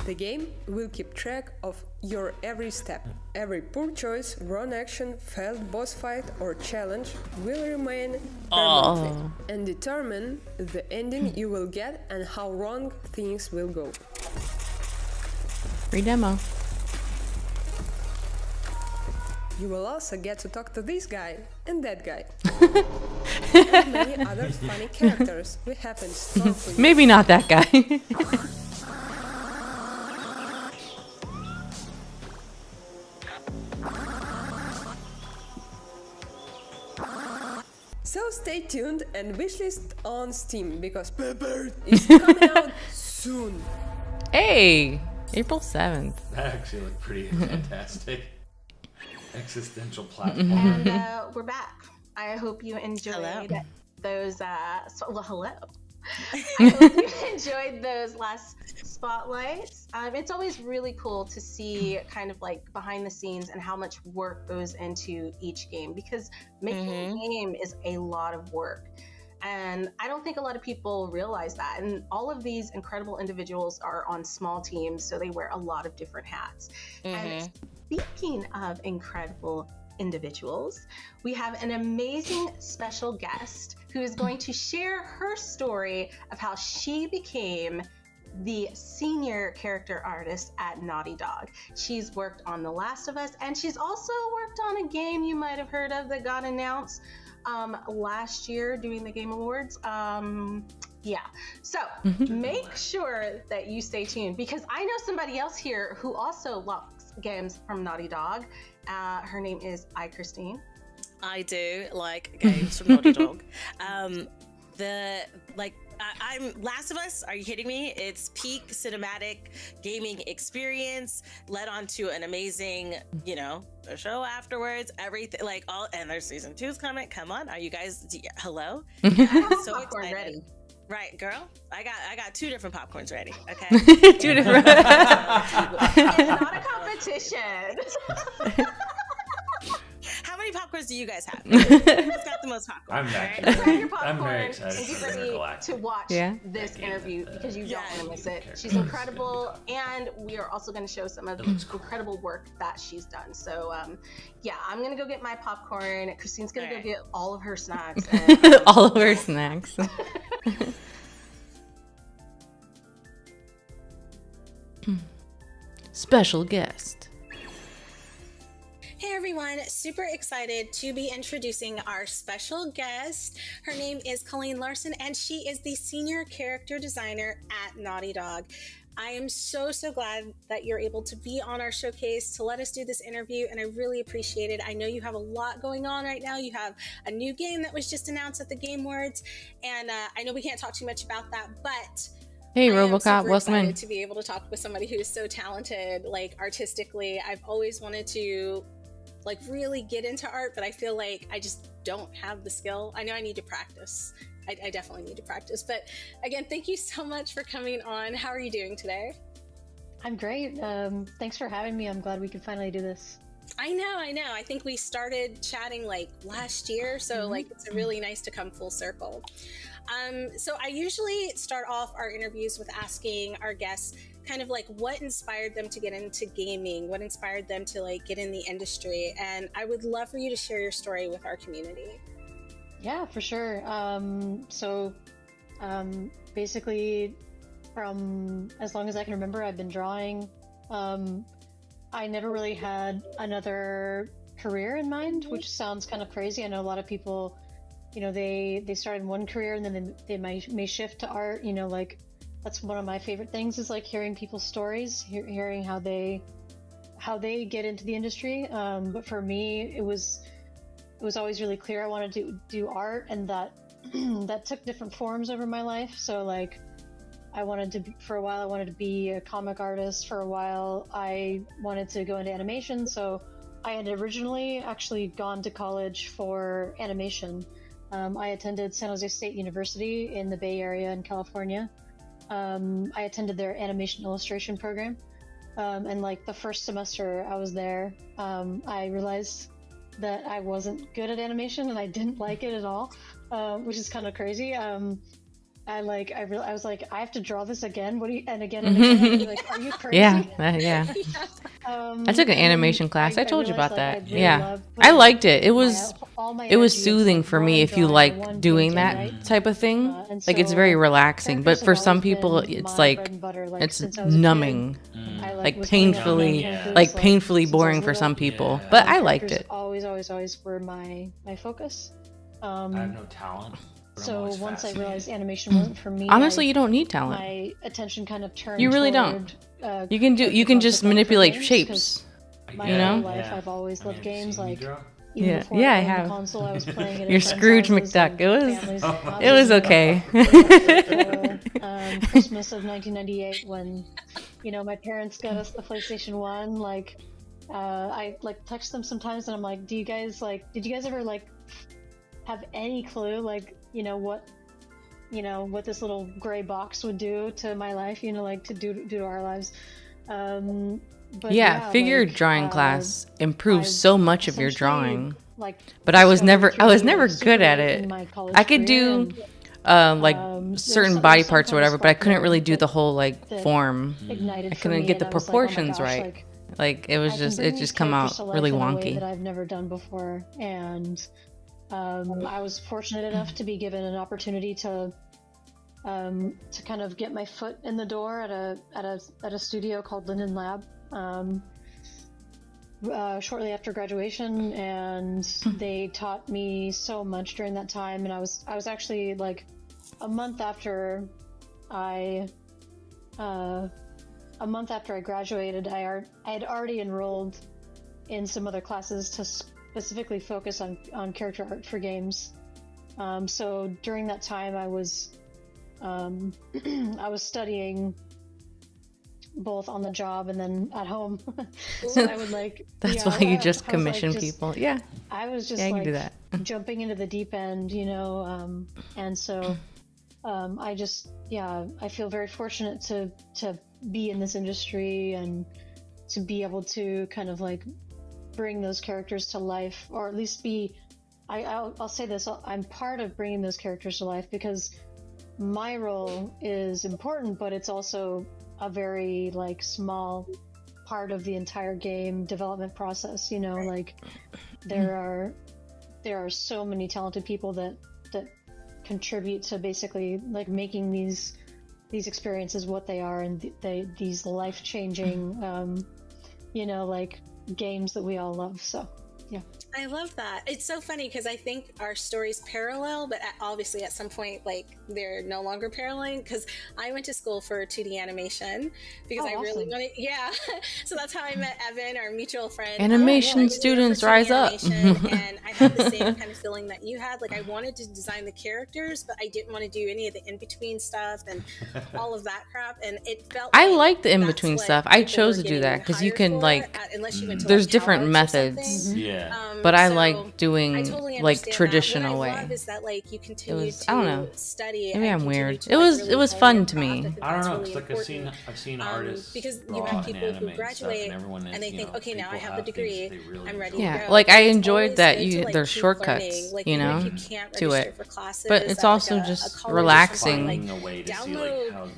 The game will keep track of your every step. Every poor choice, wrong action, failed boss fight or challenge will remain permanently and determine the ending you will get and how wrong things will go. Free demo. You will also get to talk to this guy and that guy. And many other funny characters we have in store for you. Maybe not that guy. So stay tuned and wishlist on Steam because Pepper is coming out soon. Hey, April 7th. That actually looked pretty fantastic. Existential platform. And we're back. I hope you enjoyed those. Hello. I hope you enjoyed those last spotlights. It's always really cool to see kind of like behind the scenes and how much work goes into each game, because making a game is a lot of work. And I don't think a lot of people realize that. And all of these incredible individuals are on small teams, so they wear a lot of different hats. And speaking of incredible individuals, we have an amazing special guest who is going to share her story of how she became the senior character artist at Naughty Dog. She's worked on The Last of Us, and she's also worked on a game you might have heard of that got announced last year during the Game Awards. So make sure that you stay tuned, because I know somebody else here who also loves games from Naughty Dog. Her name is iChristine. I do like games from Naughty Dog. I'm Last of Us. Are you kidding me? It's peak cinematic gaming experience, led on to an amazing, a show afterwards. Everything and there's season 2's coming. Come on, are you guys? Hello. I'm so excited. Ready. Right, girl. I got 2 different popcorns ready. Okay. 2 different. It's not a competition. How many popcorns do you guys have? Who's got the most popcorn? I'm very excited and get ready to watch this interview, because you don't want to miss it. She's incredible, and we are also going to show some of the incredible work that she's done. So, I'm going to go get my popcorn. Christine's going to go get all of her snacks. And, all of her snacks. Special guest. Hey everyone, super excited to be introducing our special guest. Her name is Colleen Larson, and she is the senior character designer at Naughty Dog. I am so glad that you're able to be on our showcase to let us do this interview, and I really appreciate it. I know you have a lot going on right now. You have a new game that was just announced at the Game Awards, and I know we can't talk too much about that, but hey, I am Robocop, super welcome in. excited to be able to talk with somebody who's so talented, artistically. I've always wanted to really get into art, but I feel like I just don't have the skill. I know I need to practice. I definitely need to practice. But again, thank you so much for coming on. How are you doing today? I'm great. Thanks for having me. I'm glad we could finally do this. I know. I think we started chatting last year, so it's really nice to come full circle. So I usually start off our interviews with asking our guests kind of what inspired them to get into gaming, what inspired them to get in the industry, and I would love for you to share your story with our community. Yeah, for sure. Basically, from as long as I can remember, I've been drawing. I never really had another career in mind, which sounds kind of crazy. I know a lot of people, they start in one career and then they may shift to art. That's one of my favorite things is hearing people's stories, hearing how they get into the industry. But for me, it was always really clear I wanted to do art, and that took different forms over my life. So for a while I wanted to be a comic artist. For a while I wanted to go into animation. So I had originally actually gone to college for animation. I attended San Jose State University in the Bay Area in California. I attended their animation illustration program. And the first semester I was there, I realized that I wasn't good at animation and I didn't like it at all, which is kind of crazy. I was like, I have to draw this again. What do you? And again and again. I'd be like, are you crazy? Yeah. I took an animation class. I told you about that. I liked it. It was soothing for me if you like doing that type of thing. Like it's very relaxing. But for some people, it's like it's numbing, like painfully boring for some people. But I liked it. Always were my focus. I have no talent. So once I realized animation wasn't for me, honestly, you don't need talent. My attention kind of turned. You really don't. You can just manipulate shapes. My whole life, I've always loved games. Like even before I I owned have. the console, I was playing it. You're Scrooge McDuck. It was okay. Christmas of 1998, when my parents got us the PlayStation 1. Like, I like text them sometimes, and I'm like, did you guys ever have any clue what this little gray box would do to my life, to do to our lives. But figure drawing class improves so much of your drawing. But I was never good at it. I could do certain body parts or whatever, but I couldn't really do the whole form. I couldn't get the proportions right. It just come out really wonky. That I've never done before, and I was fortunate enough to be given an opportunity to kind of get my foot in the door at a studio called Linden Lab shortly after graduation, and they taught me so much during that time. And I was actually a month after I graduated, I had already enrolled in some other classes to specifically focus on character art for games. So during that time, I was studying both on the job and then at home. So I would That's why you just commission people. Yeah. I was just I can do that. jumping into the deep end, and so I feel very fortunate to be in this industry and to be able to kind of bring those characters to life, or at least I'll say this, I'm part of bringing those characters to life, because my role is important, but it's also a very small part of the entire game development process. There are so many talented people that contribute to basically making these experiences what they are, and these life-changing games that we all love. So yeah, I love that. It's so funny because I think our stories parallel, but obviously at some point they're no longer paralleling, because I went to school for 2D animation because I really wanted. Yeah, so that's how I met Evan, our mutual friend. Animation students rise up. And I had the same kind of feeling that you had. I wanted to design the characters, but I didn't want to do any of the in-between stuff and all of that crap. And it felt I like the in-between stuff. I chose to do that because you can there's different methods. Yeah. But I like doing traditional way. What I love is that you continue I don't know. Study. Maybe I'm weird. It was fun to me. I don't know, because I've seen artists because you have people who graduate and they think, okay, now I have the degree, I'm ready to go. I enjoyed that there's shortcuts, to it. But it's also just relaxing. Download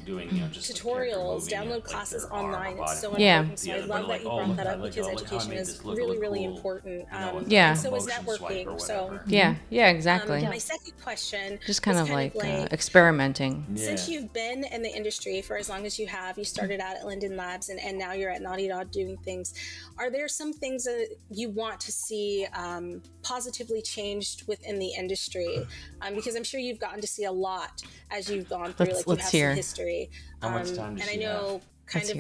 tutorials, download classes online. It's so important. So I love that you brought that up, because education is really, really important. Yeah. So is networking. So yeah, exactly. My second question, just kind of experimenting. Since you've been in the industry for as long as you have, you started out at Linden Labs and now you're at Naughty Dog doing things. Are there some things that you want to see positively changed within the industry? Because I'm sure you've gotten to see a lot as you've gone through. You have some history. How much time does and I know. Kind of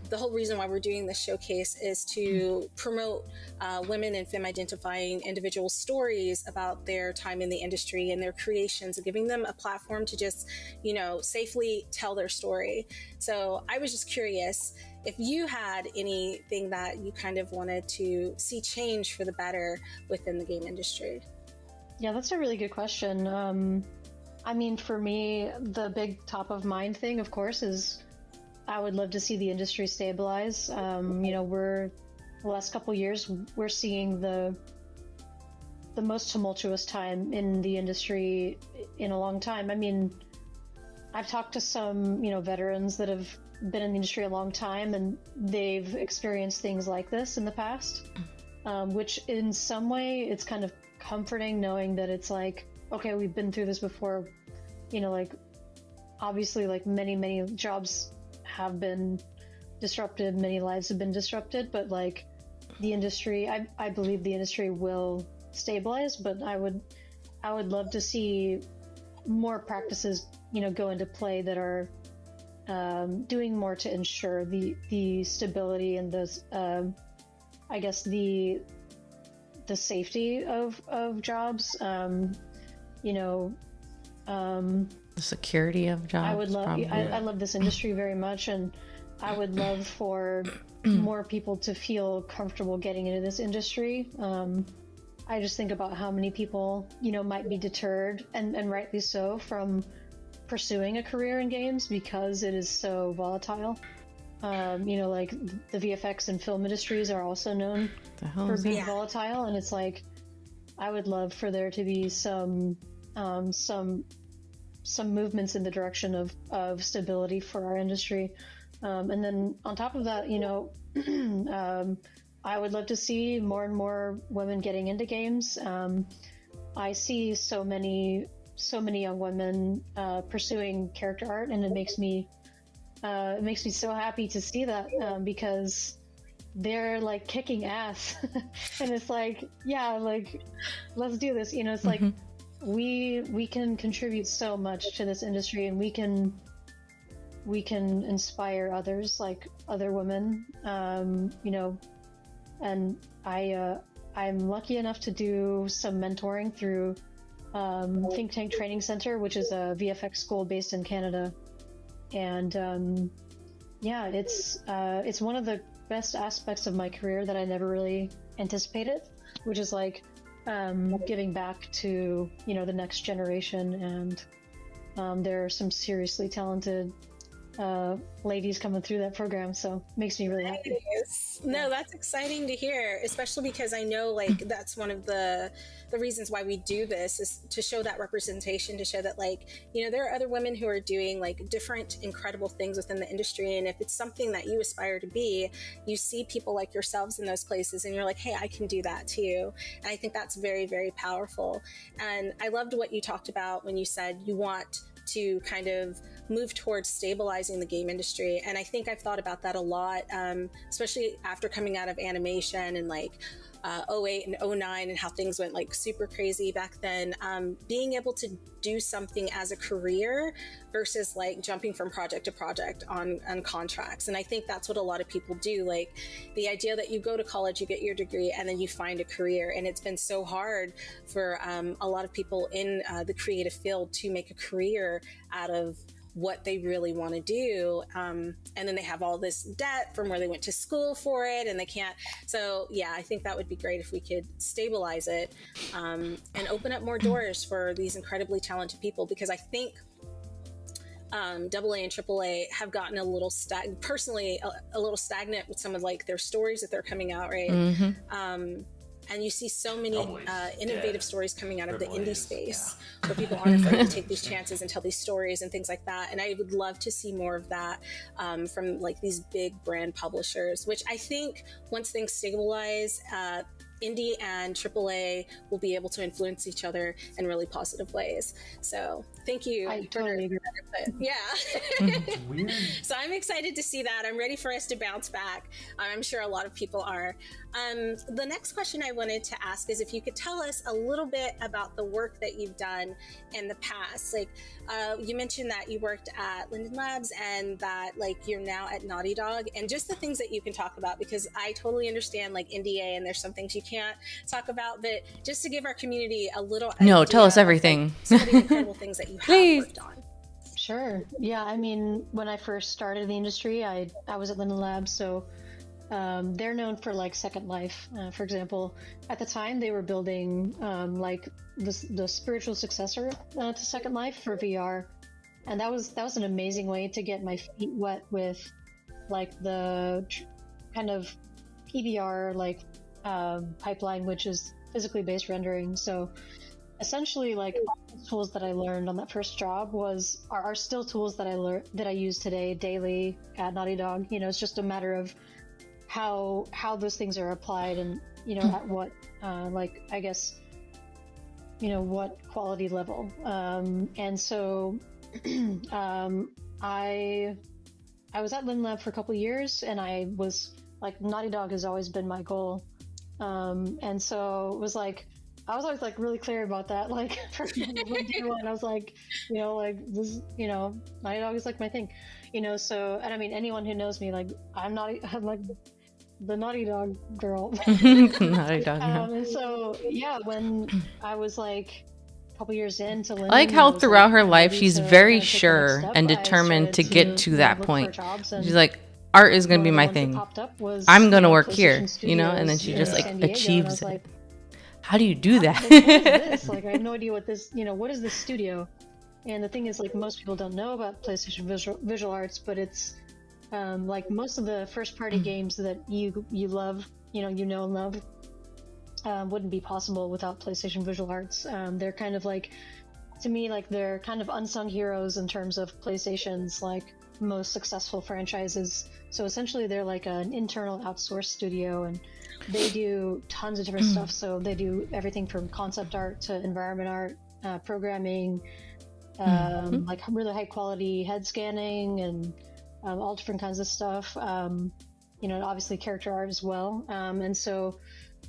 the whole reason why we're doing this showcase is to promote women and femme-identifying individual stories about their time in the industry and their creations, and giving them a platform to just, safely tell their story. So I was just curious if you had anything that you kind of wanted to see change for the better within the game industry. Yeah, that's a really good question. For me, the big top of mind thing, of course, is I would love to see the industry stabilize. The last couple years, we're seeing the most tumultuous time in the industry in a long time. I've talked to some, veterans that have been in the industry a long time, and they've experienced things like this in the past, which in some way it's kind of comforting knowing that it's like, okay, we've been through this before. Obviously, many jobs have been disrupted, many lives have been disrupted, but the industry, I believe the industry will stabilize, but I would love to see more practices, go into play that are doing more to ensure the stability and the safety of jobs. The security of jobs. I would love. I love this industry very much, and I would love for more people to feel comfortable getting into this industry. I just think about how many people, might be deterred, and rightly so, from pursuing a career in games because it is so volatile. The VFX and film industries are also known for being volatile, and it's I would love for there to be some movements in the direction of stability for our industry. And then on top of that, I would love to see more and more women getting into games. I see so many young women pursuing character art, and it makes me so happy to see that, because they're kicking ass. And it's let's do this. It's we can contribute so much to this industry, and we can inspire others, other women, and I'm lucky enough to do some mentoring through Think Tank Training Center, which is a VFX school based in Canada. And it's one of the best aspects of my career that I never really anticipated, which is giving back to the next generation. And there are some seriously talented ladies coming through that program, so it makes me really happy. No, that's exciting to hear, especially because I know that's one of the reasons why we do this, is to show that representation, to show that there are other women who are doing different incredible things within the industry, and if it's something that you aspire to be, you see people like yourselves in those places and you're like, hey, I can do that too. And I think that's very, very powerful. And I loved what you talked about when you said you want to kind of move towards stabilizing the game industry. And I think I've thought about that a lot, especially after coming out of animation and 08 and 09 and how things went super crazy back then. Being able to do something as a career versus jumping from project to project on contracts. And I think that's what a lot of people do. The idea that you go to college, you get your degree, and then you find a career. And it's been so hard for a lot of people in the creative field to make a career out of what they really want to do. And then they have all this debt from where they went to school for it, and they can't. So yeah, I think that would be great if we could stabilize it and open up more doors for these incredibly talented people, because I think AA and AAA have gotten a little personally a little stagnant with some of their stories that they're coming out, right? Mm-hmm. And you see so many innovative stories coming out of the indie space where people aren't afraid to take these chances and tell these stories and things like that. And I would love to see more of that from these big brand publishers, which I think once things stabilize, indie and AAA will be able to influence each other in really positive ways. So thank you. I totally agree. Yeah. Weird. So I'm excited to see that. I'm ready for us to bounce back. I'm sure a lot of people are. The next question I wanted to ask is if you could tell us a little bit about the work that you've done in the past. You mentioned that you worked at Linden Labs and that you're now at Naughty Dog, and just the things that you can talk about, because I totally understand NDA and there's some things you can't talk about, but just to give our community a little No, tell us everything. Some of the incredible things that you have worked on. Sure. Yeah, I mean, when I first started in the industry, I was at Linden Labs, so they're known for Second Life. For example, at the time they were building the spiritual successor to Second Life for VR, and that was an amazing way to get my feet wet with the kind of PBR pipeline, which is physically based rendering. So essentially, like, all the tools that I learned on that first job are still tools that I use today daily at Naughty Dog. You know, it's just a matter of how those things are applied, and at what like, I guess, what quality level. And so I was at Lynn Lab for a couple years, and I was like, Naughty Dog has always been my goal. And so it was like, I was always like really clear about that. Like from day one, I was like, like this, Naughty Dog is like my thing, so, and I mean, anyone who knows me, like, I'm like the Naughty Dog girl. Naughty Dog girl. And so, yeah, when I was like a couple years into Lynn, I like how was, throughout like, her life ready she's to very take the next sure step, and I determined to started get to that look for point. jobs, and She's like, art is going to be one my of the ones that thing. popped up was, I'm going to work PlayStation here, and then Studios she in just like San Diego, and I achieves was it. like, How do you do that? what is this? Like, I have no idea what this, what is this studio? And the thing is, like, most people don't know about PlayStation Visual Arts, but it's like most of the first party games that you love, and love, wouldn't be possible without PlayStation Visual Arts. They're kind of like, to me, like, they're kind of unsung heroes in terms of PlayStation's like most successful franchises. So essentially, they're like an internal outsourced studio, and they do tons of different stuff. So they do everything from concept art to environment art, programming, like really high quality head scanning, and all different kinds of stuff. Obviously character art as well. And so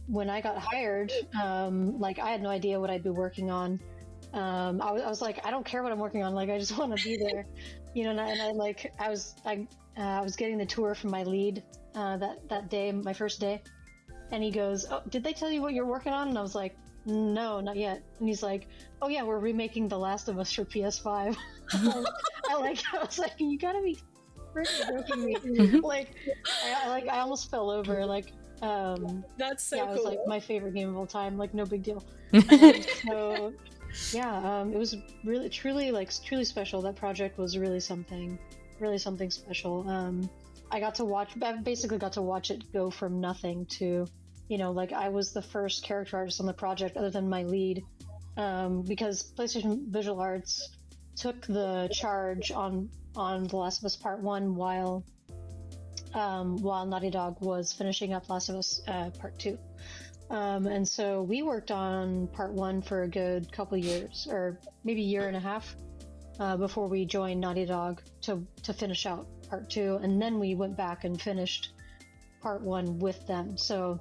when I got hired, like, I had no idea what I'd be working on. I was like, I don't care what I'm working on. Like, I just want to be there, and I was getting the tour from my lead that day, my first day. And he goes, "Oh, did they tell you what you're working on?" And I was like, "No, not yet." And he's like, "Oh yeah, we're remaking The Last of Us for PS5." I was like, "You gotta be freaking joking me!" Like, I almost fell over. Like, that's so yeah, cool. it was like my favorite game of all time. Like, no big deal. So yeah, it was really, truly special. That project was really something special. I basically got to watch it go from nothing to, like, I was the first character artist on the project other than my lead, because PlayStation Visual Arts took the charge on The Last of Us Part 1 while Naughty Dog was finishing up Last of Us Part 2. And so we worked on Part 1 for a good couple years, or maybe a year and a half, before we joined Naughty Dog to finish out Part 2, and then we went back and finished Part 1 with them. So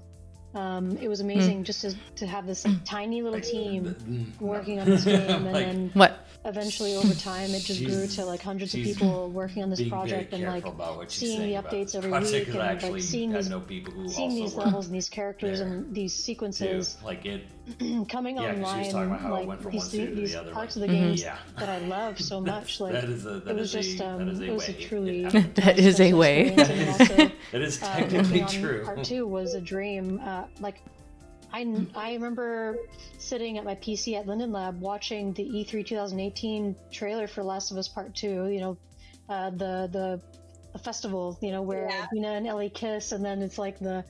it was amazing just to have this tiny little team working on this game, and then eventually over time it just grew to like hundreds of people working on this project, and like seeing the updates every week, and like seeing these levels and these characters and these sequences coming online, like these parts of the games that I love so much. Like, it was a truly that is a way. That is technically true. Part 2 was a dream. Like, I remember sitting at my PC at Linden Lab watching the E3 2018 trailer for Last of Us Part 2, the festival, where Dina and Ellie kiss, and then it's like the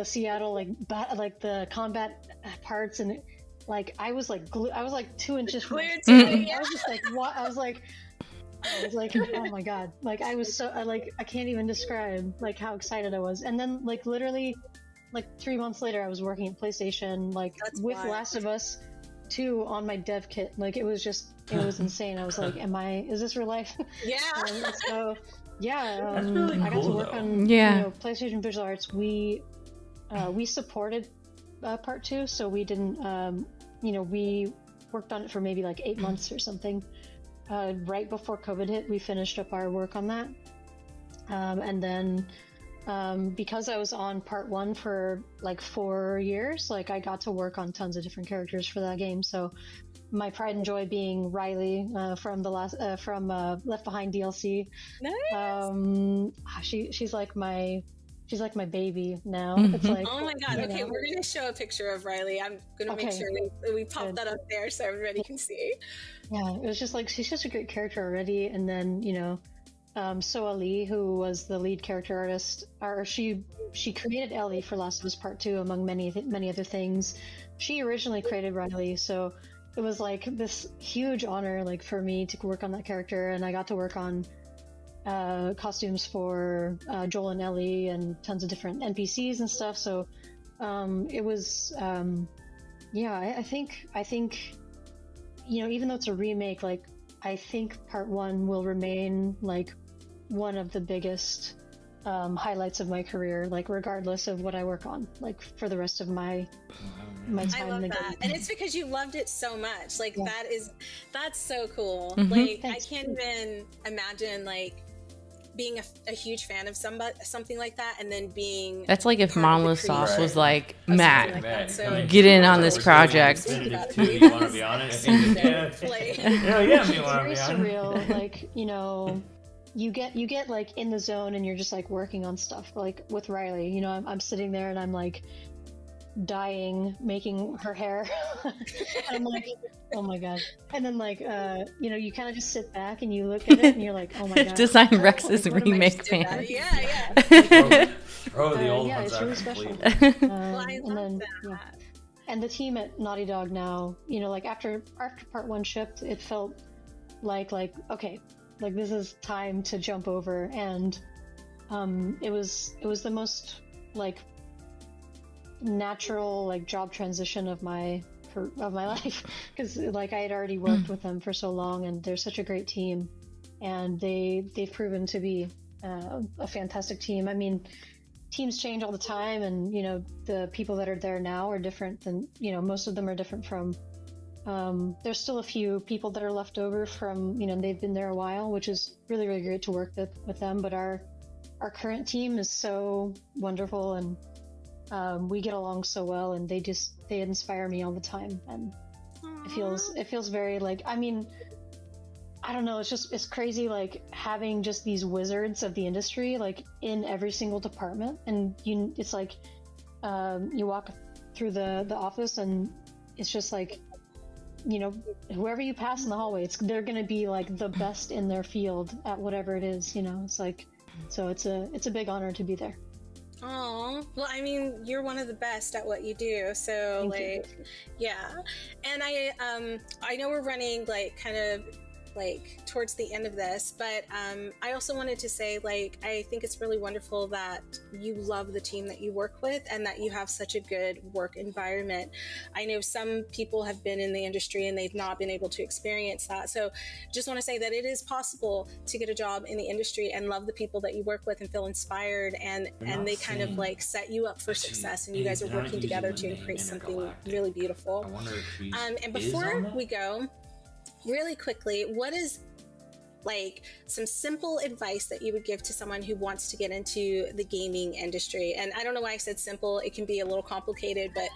Seattle, like the combat parts, and like I was like 2 inches from I was just like, what? I was like, oh my god, like I was so I can't even describe like how excited I was. And then like literally like 3 months later I was working at PlayStation, like with Last of Us 2 on my dev kit. Like, it was insane. I was like, is this real life? Yeah. So yeah, That's really I got to cool, work though. on PlayStation Visual Arts. We supported Part 2, so we didn't we worked on it for maybe like 8 months or something. Right before COVID hit, we finished up our work on that. And then because I was on Part 1 for like 4 years, like I got to work on tons of different characters for that game. So my pride and joy being Riley from Left Behind DLC. Nice. She's like my baby now. It's like, oh my god. Okay, we're gonna show a picture of Riley. I'm gonna make sure we pop that up there so everybody can see. Yeah, it was just like, she's just a great character already. And then Soa Lee, who was the lead character artist, or she created Ellie for Last of Us Part 2, among many other things. she originally created Riley, so it was like this huge honor like for me to work on that character, and I got to work on costumes for Joel and Ellie and tons of different NPCs and stuff. So it was I think even though it's a remake, like I think part 1 will remain like one of the biggest highlights of my career, like regardless of what I work on, like for the rest of my time. I love that, and it's because you loved it so much. Like that's so cool. Mhm. Like Thanks. I can't even imagine like being a huge fan of something like that, and then being That's like if Monolith Sauce was like, something Matt, like that. So- get in on this project. Definitive 2, you want to be honest? Yeah, Like- yeah, you It's want to very be honest. surreal. Like, you get like in the zone and you're just like working on stuff. Like with Riley, I'm sitting there and I'm like dying, making her hair. I'm like, oh my god. And then like, you kind of just sit back and you look at it and you're like, oh my god. Design Rex's What am I remake just doing? fan. Throw the old yeah, ones it's out really special. completely. And then, and the team at Naughty Dog now, like after part 1 shipped, it felt like okay, like this is time to jump over, and it was the most like natural like job transition of my life, because like I had already worked with them for so long, and they're such a great team, and they've proven to be a fantastic team. I mean, teams change all the time, and the people that are there now are different than most of them are different from. There's still a few people that are left over from they've been there a while, which is really, really great to work with them. But our current team is so wonderful, and we get along so well, and they inspire me all the time, and it feels very like, I mean, I don't know, it's crazy like having just these wizards of the industry like in every single department, and it's like you walk through the office and it's just like whoever you pass in the hallway, they're gonna be like the best in their field at whatever it is. It's like, so it's a big honor to be there. Oh, well, I mean, you're one of the best at what you do. So Thank you. yeah. And I know we're running like kind of like towards the end of this, but I also wanted to say, like, I think it's really wonderful that you love the team that you work with and that you have such a good work environment. I know some people have been in the industry and they've not been able to experience that. So just want to say that it is possible to get a job in the industry and love the people that you work with and feel inspired, and they kind of like set you up for success, and you guys are working together to create something really beautiful. And before we go, really quickly, what is like some simple advice that you would give to someone who wants to get into the gaming industry? And I don't know why I said simple, it can be a little complicated, but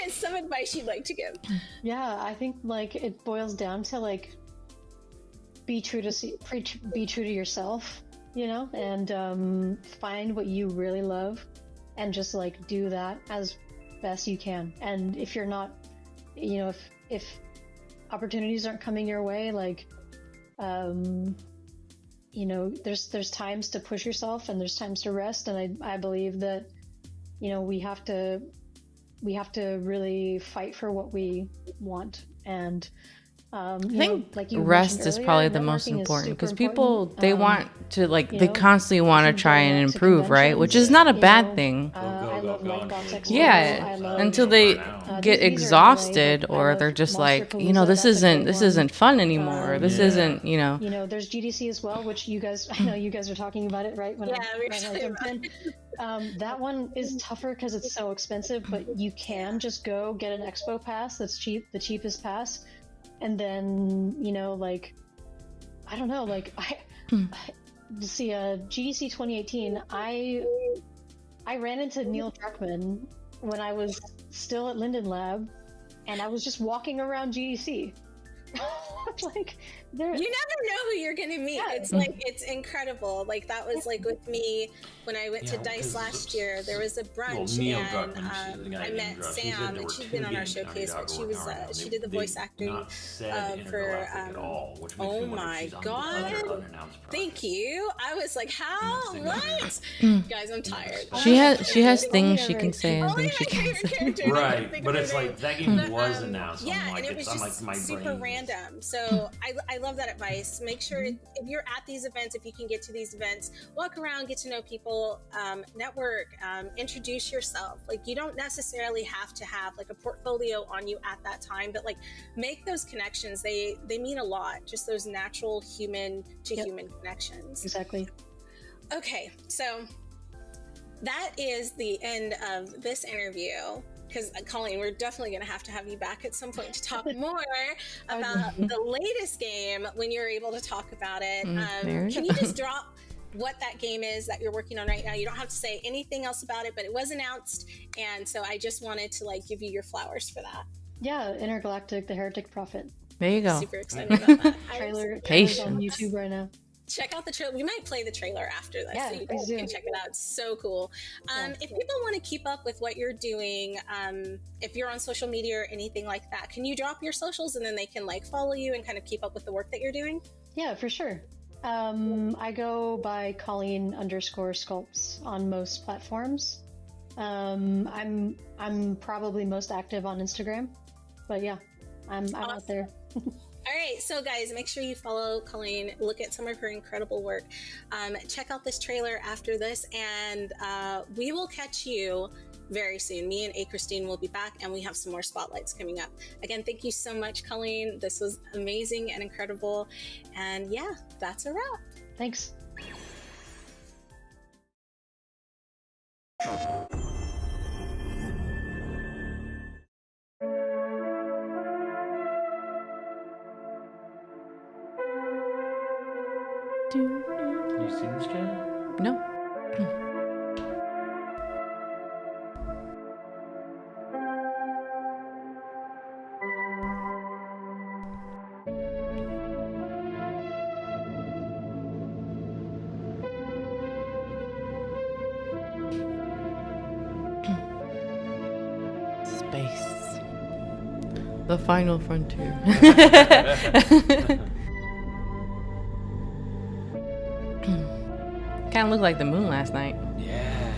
some advice you'd like to give. Yeah, I think like it boils down to like be true to yourself, and find what you really love and just like do that as best you can. And if you're not, if opportunities aren't coming your way, like there's times to push yourself and there's times to rest, and I believe that we have to really fight for what we want. And I think like you rest mentioned is earlier, probably the networking most is important, super because people they important. want to like they constantly want to try and to improve, right? Which is not a bad thing. I love Lightbox Expo. I Yeah, love, until they get these are exhausted, LA, or but I they're love just Monster like, Palooza, this that's a isn't great one. fun anymore. This isn't, there's GDC as well, which you guys, I know you guys are talking about it, right? When I jumped in. That one is tougher because it's so expensive, but you can just go get an expo pass that's cheap, the cheapest pass, and then like I don't know, like I see GDC 2018. I ran into Neil Druckmann when I was still at Linden Lab, and I was just walking around GDC. Like, you never know who you're gonna meet. Yeah. It's like, it's incredible. Like, that was like with me when I went to DICE last year. There was a brunch, Neil and Druckmann, she's the guy I named met Druck. Sam, and she's been on our showcase, but she was she did the voice acting for oh my god, thank you. I was like, how? What? Guys, I'm tired. She has things she can say and things she can't say. Right, but it's like that game was announced. Yeah, I'm like, and it was I'm just like, my super brain. random. So I love that advice. Make sure if you're at these events, if you can get to these events, walk around, get to know people, network, introduce yourself. Like, you don't necessarily have to have like a portfolio on you at that time, but like, make those connections. They mean a lot. Just those natural human to human connections. Exactly. Okay, so that is the end of this interview. Because Colleen, we're definitely going to have you back at some point to talk more about the latest game when you're able to talk about it. Can you just drop what that game is that you're working on right now? You don't have to say anything else about it, but it was announced, and so I just wanted to like give you your flowers for that. Yeah, Intergalactic: The Heretic Prophet. There you go. Super excited about that. Trailer's on YouTube right now. Check out the trailer. We might play the trailer after this, Yeah, so you guys can check it out. It's so cool. If people want to keep up with what you're doing, if you're on social media or anything like that, can you drop your socials and then they can like follow you and kind of keep up with the work that you're doing? Yeah, for sure. I go by Colleen_Sculpts on most platforms. I'm probably most active on Instagram, but yeah, I'm out there. All right, so guys, make sure you follow Colleen, look at some of her incredible work, check out this trailer after this, and we will catch you very soon. Me and A. Christine will be back, and we have some more spotlights coming up. Again, thank you so much, Colleen. This was amazing and incredible, and yeah, that's a wrap. Thanks. You seen this trailer? No. Space. The final frontier. Kind of looked like the moon last night. Yeah.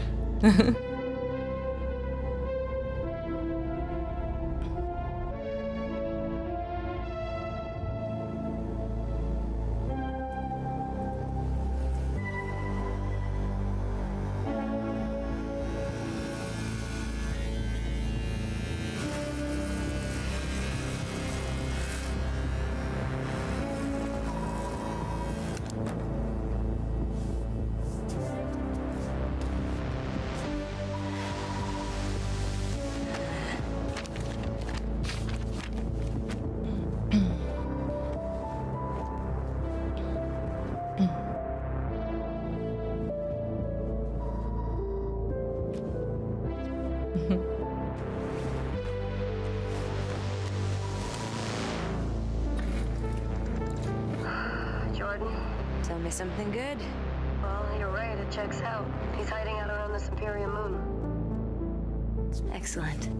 Jordan? Tell me something good. Well, you're right, it checks out. He's hiding out around the Superior Moon. Excellent.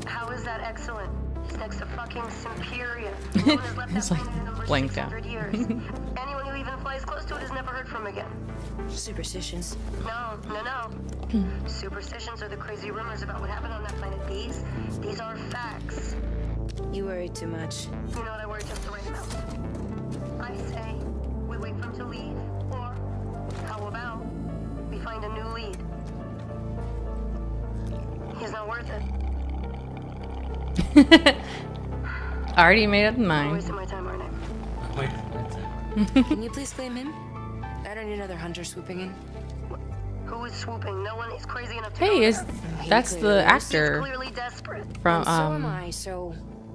How is that excellent? He's next to fucking Superior. It's like blanked out. Anyone who even flies close to it is never heard from again. Superstitions. No. Superstitions are the crazy rumors about what happened on that planet. These are facts. You worry too much. You know what I worry just the right amount. I say we wait for him to leave, or how about we find a new lead? He's not worth it. Already made up mind. Wasting my time, aren't I? Can you please claim him? I don't need another hunter swooping in. Who is swooping? No one is crazy enough to Hey, that's the actor clearly desperate. from So am I, so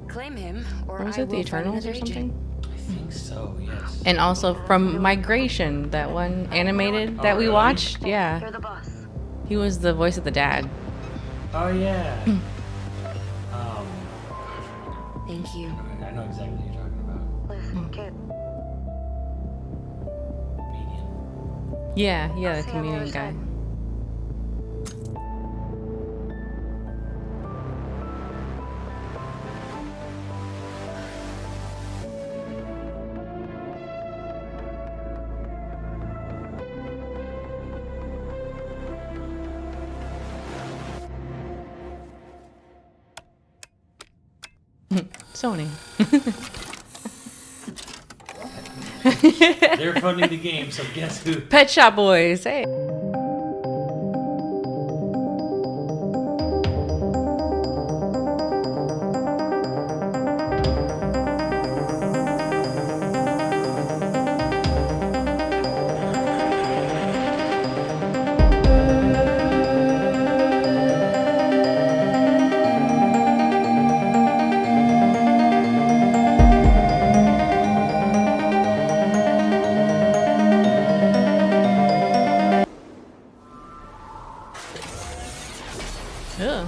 claim him, or what was I it, The will find Eternals or another something? I think so, yes. And also from Migration, that one animated that we watched. Yeah. You're the boss. He was the voice of the dad. Oh yeah. Thank you. I know exactly what you're talking about. Listen, Yeah, I'll the see you on the other comedian guy. side. Sony. They're funding the game, so guess who? Pet Shop Boys. Hey. Ugh.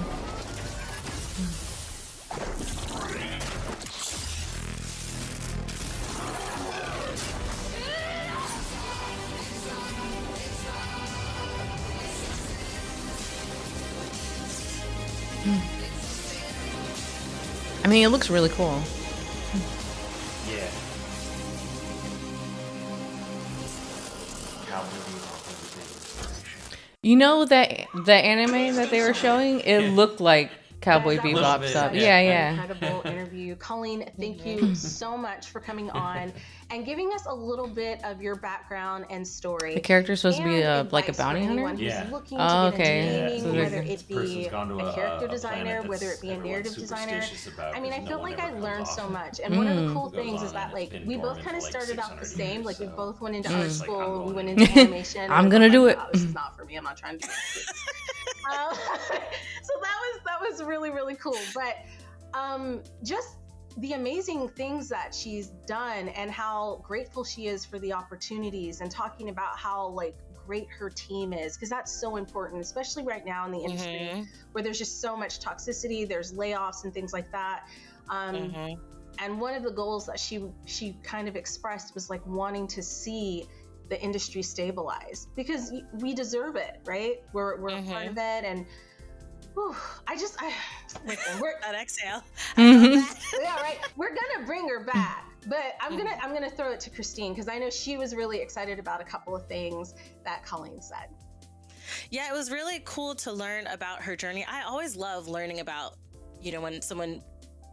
I mean, it looks really cool. Yeah. Cowboy Bebop was a big inspiration. You know that the anime that they were showing, it looked like Cowboy Bebop stuff. Yeah. Incredible interview. Colleen, thank you so much for coming on and giving us a little bit of your background and story. The character's supposed to be And like a advice for bounty hunter? anyone who's Yeah. looking Oh, to get okay. into Yeah, gaming, so whether there's- it This be person's gone to a character a designer, planet whether that's it be a everyone's narrative designer. superstitious about I mean, I 'cause feel no one like I ever learned comes so off. much. And one of the Mm. cool Goes things on is that and like it's we been both dormant kind of for, like, started out the 600 same. Like we years, both went into Mm. art It's like, school, I'm we went going into animation. and I'm we gonna were do like, it. "Wow, this is not for me. I'm not trying to do this." So that was really, really cool. But just the amazing things that she's done and how grateful she is for the opportunities, and talking about how like great her team is, because that's so important, especially right now in the industry where there's just so much toxicity, there's layoffs and things like that. And one of the goals that she kind of expressed was like wanting to see the industry stabilize, because we deserve it, right? We're a part of it. And whew, listen, we're That exhale. yeah, right. We're gonna bring her back, but I'm gonna throw it to Christine, because I know she was really excited about a couple of things that Colleen said. Yeah, it was really cool to learn about her journey. I always love learning about, when someone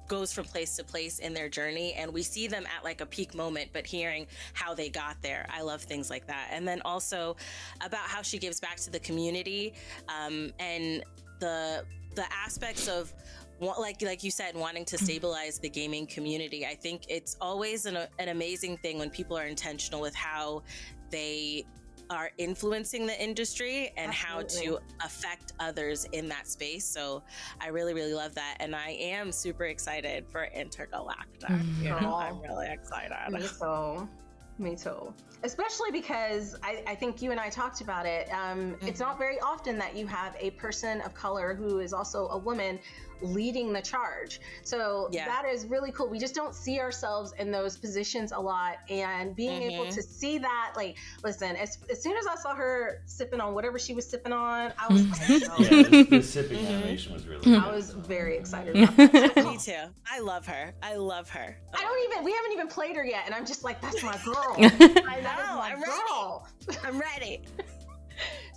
goes from place to place in their journey and we see them at like a peak moment, but hearing how they got there. I love things like that. And then also about how she gives back to the community, and the aspects of like you said, wanting to stabilize the gaming community. I think it's always an amazing thing when people are intentional with how they are influencing the industry and how to affect others in that space. So I really, really love that. And I am super excited for Intergalactic. I'm really excited. Me too. Especially because I think you and I talked about it. It's not very often that you have a person of color who is also a woman leading the charge. So that is really cool. We just don't see ourselves in those positions a lot, and being able to see that, like, listen, as soon as I saw her sipping on whatever she was sipping on, I was like, the sipping animation was really good. I was very excited about that. Me too. I love her. We haven't even played her yet, and I'm just like, that's my girl. I know. I'm girl. ready. I'm ready.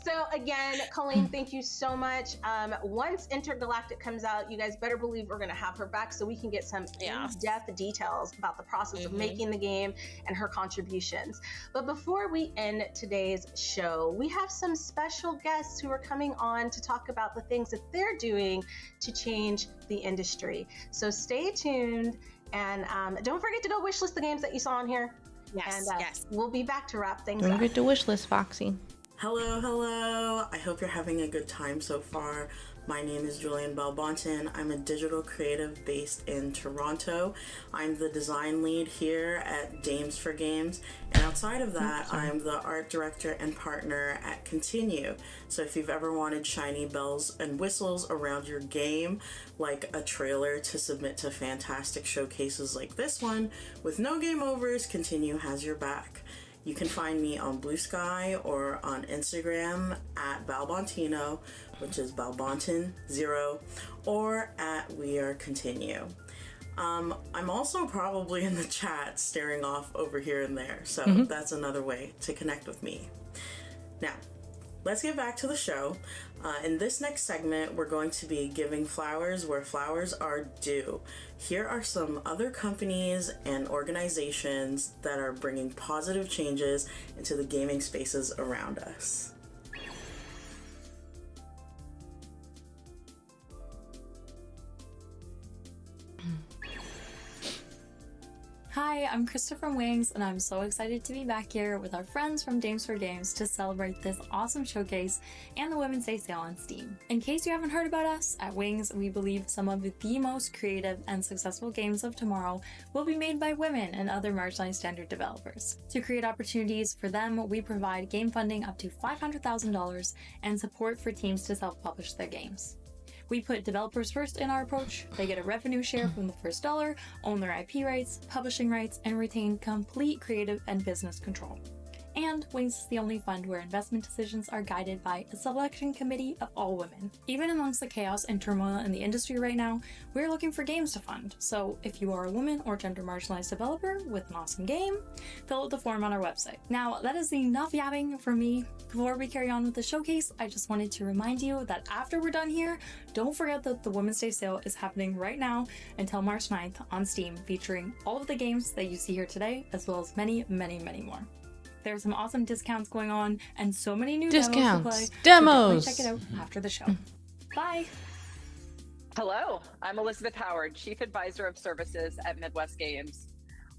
So again, Colleen, thank you so much. Once Intergalactic comes out, you guys better believe we're going to have her back so we can get some in-depth details about the process of making the game and her contributions. But before we end today's show, we have some special guests who are coming on to talk about the things that they're doing to change the industry. So stay tuned, and don't forget to go wishlist the games that you saw on here. Yes, and we'll be back to wrap things Don't up. forget to wish list, Foxy. Hello. I hope you're having a good time so far. My name is Julian Belbonton. I'm a digital creative based in Toronto. I'm the design lead here at Dames for Games. And outside of that, I'm the art director and partner at Continue. So if you've ever wanted shiny bells and whistles around your game, like a trailer to submit to fantastic showcases like this one, with no game overs, Continue has your back. You can find me on Blue Sky or on Instagram at Balbontino, which is Balbontin0, or at We Are Continue. I'm also probably in the chat staring off over here and there, so that's another way to connect with me. Now, let's get back to the show. In this next segment, we're going to be giving flowers where flowers are due. Here are some other companies and organizations that are bringing positive changes into the gaming spaces around us. Hi, I'm Krista from Wings, and I'm so excited to be back here with our friends from Dames for Games to celebrate this awesome showcase and the Women's Day sale on Steam. In case you haven't heard about us, at Wings, we believe some of the most creative and successful games of tomorrow will be made by women and other marginalized standard developers. To create opportunities for them, we provide game funding up to $500,000 and support for teams to self-publish their games. We put developers first in our approach. They get a revenue share from the first dollar, own their IP rights, publishing rights, and retain complete creative and business control. And Wings is the only fund where investment decisions are guided by a selection committee of all women. Even amongst the chaos and turmoil in the industry right now, we're looking for games to fund. So if you are a woman or gender marginalized developer with an awesome game, fill out the form on our website. Now, that is enough yabbing from me. Before we carry on with the showcase, I just wanted to remind you that after we're done here, don't forget that the Women's Day sale is happening right now until March 9th on Steam, featuring all of the games that you see here today, as well as many, many, many more. There's some awesome discounts going on and so many new demos to play. Demos! So check it out after the show. Bye! Hello, I'm Elizabeth Howard, Chief Advisor of Services at Midwest Games.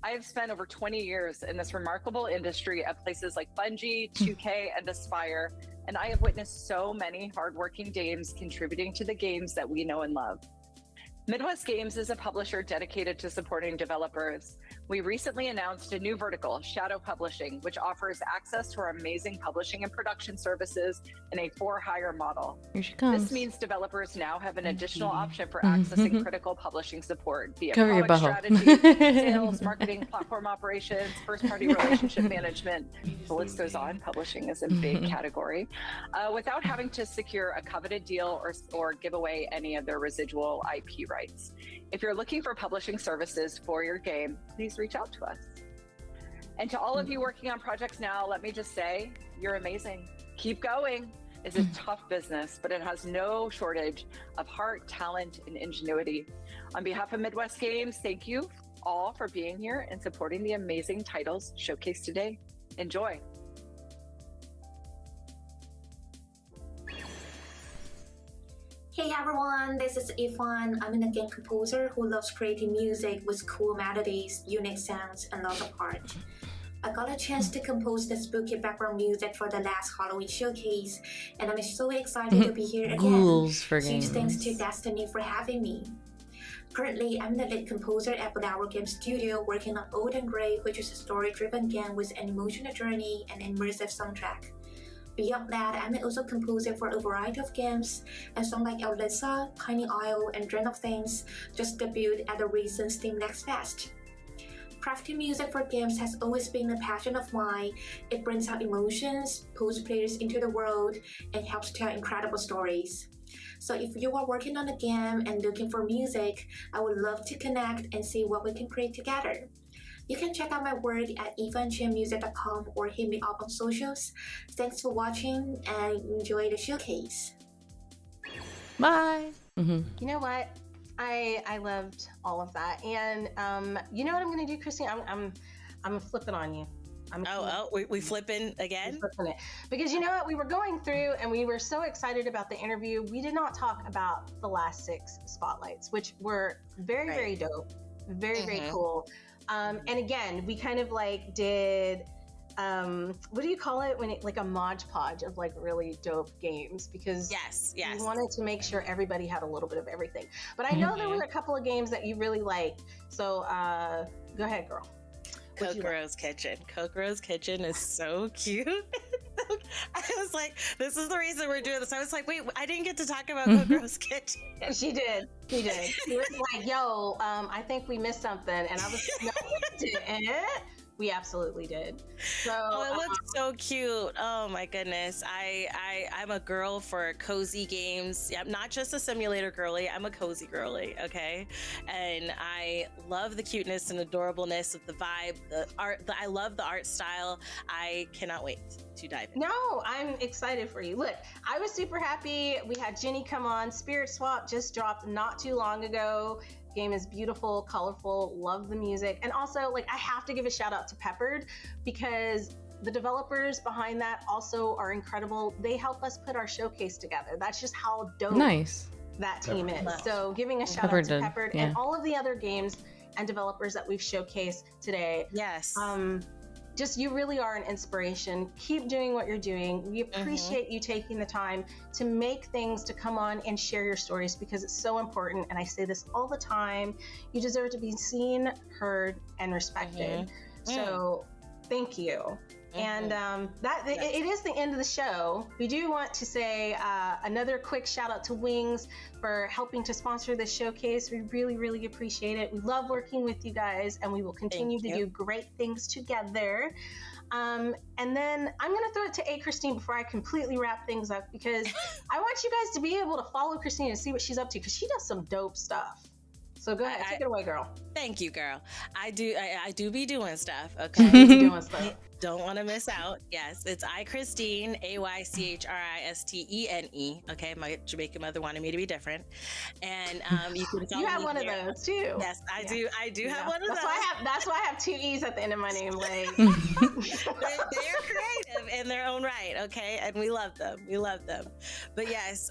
I have spent over 20 years in this remarkable industry at places like Bungie, 2K, and Aspyr, and I have witnessed so many hardworking dames contributing to the games that we know and love. Midwest Games is a publisher dedicated to supporting developers. We recently announced a new vertical, Shadow Publishing, which offers access to our amazing publishing and production services in a for-hire model. Here she comes. This means developers now have an additional option for accessing critical publishing support via Cover your product butthole. strategy, sales, marketing, platform operations, first-party relationship management. The list goes on. Publishing is a big category. Without having to secure a coveted deal or give away any of their residual IP rights. If you're looking for publishing services for your game, please reach out to us. And to all of you working on projects now, let me just say, you're amazing. Keep going. It's a tough business, but it has no shortage of heart, talent, and ingenuity. On behalf of Midwest Games, thank you all for being here and supporting the amazing titles showcased today. Enjoy. Hey everyone, this is Ifan. I'm a game composer who loves creating music with cool melodies, unique sounds, and lots of art. I got a chance to compose the spooky background music for the last Halloween showcase, and I'm so excited to be here again. Ghouls for Huge games. thanks to Destiny for having me. Currently, I'm the lead composer at Flower Game Studio working on Old and Grey, which is a story-driven game with an emotional journey and immersive soundtrack. Beyond that, I'm also composing for a variety of games, and songs like Elisa, Tiny Isle, and Dream of Things just debuted at the recent Steam Next Fest. Crafting music for games has always been a passion of mine. It brings out emotions, pulls players into the world, and helps tell incredible stories. So if you are working on a game and looking for music, I would love to connect and see what we can create together. You can check out my work at evanchanmusic.com or hit me up on socials. Thanks for watching and enjoy the showcase. Bye. You know what? I loved all of that, and you know what I'm going to do, Christine? I'm flipping on you. We flipping again? Flipping it. Because you know what? We were going through and we were so excited about the interview. We did not talk about the last 6 spotlights, which were very, very dope. Very, very cool. And again, we kind of like did, what do you call it when it like a Mod Podge of like really dope games? Because we wanted to make sure everybody had a little bit of everything. But I know there were a couple of games that you really liked. So go ahead, girl. Kokoro's Kitchen. Kokoro's Kitchen is so cute. I was like, this is the reason we're doing this. I was like, wait, I didn't get to talk about Kokoro's Kitchen. She did. She did. She was like, yo, I think we missed something. And I was like, no, we didn't. We absolutely did. So Oh, it looks so cute. Oh my goodness. I'm a girl for cozy games. I'm not just a simulator girly, I'm a cozy girly, okay? And I love the cuteness and adorableness of the vibe, the art. I love the art style. I cannot wait to dive in. No, I'm excited for you. Look, I was super happy. We had Jenny come on. Spirit Swap just dropped not too long ago. Game is beautiful, colorful, love the music. And also, like, I have to give a shout out to Peppered, because the developers behind that also are incredible. They help us put our showcase together. That's just how dope Nice. that team is. Peppered. So giving a shout Peppered out to did, Peppered yeah. and all of the other games and developers that we've showcased today. Yes. Just, you really are an inspiration. Keep doing what you're doing. We appreciate you taking the time to make things, to come on and share your stories, because it's so important. And I say this all the time. You deserve to be seen, heard, and respected. So thank you. And it is the end of the show. We do want to say another quick shout out to Wings for helping to sponsor this showcase. We really, really appreciate it. We love working with you guys, and we will continue to do great things together. And then I'm going to throw it to A. Christine before I completely wrap things up, because I want you guys to be able to follow Christine and see what she's up to, because she does some dope stuff. So go ahead, take it away, girl. Thank you, girl. I do be doing stuff, okay? Doing stuff. Don't want to miss out. Yes, it's iChristine, AYCHRISTENE. Okay, my Jamaican mother wanted me to be different, and you can follow You have me one here. of those too. Yes, I do. I do have one of those. That's why I have 2 E's at the end of my name. Like they're creative in their own right, okay, and we love them. We love them. But yes,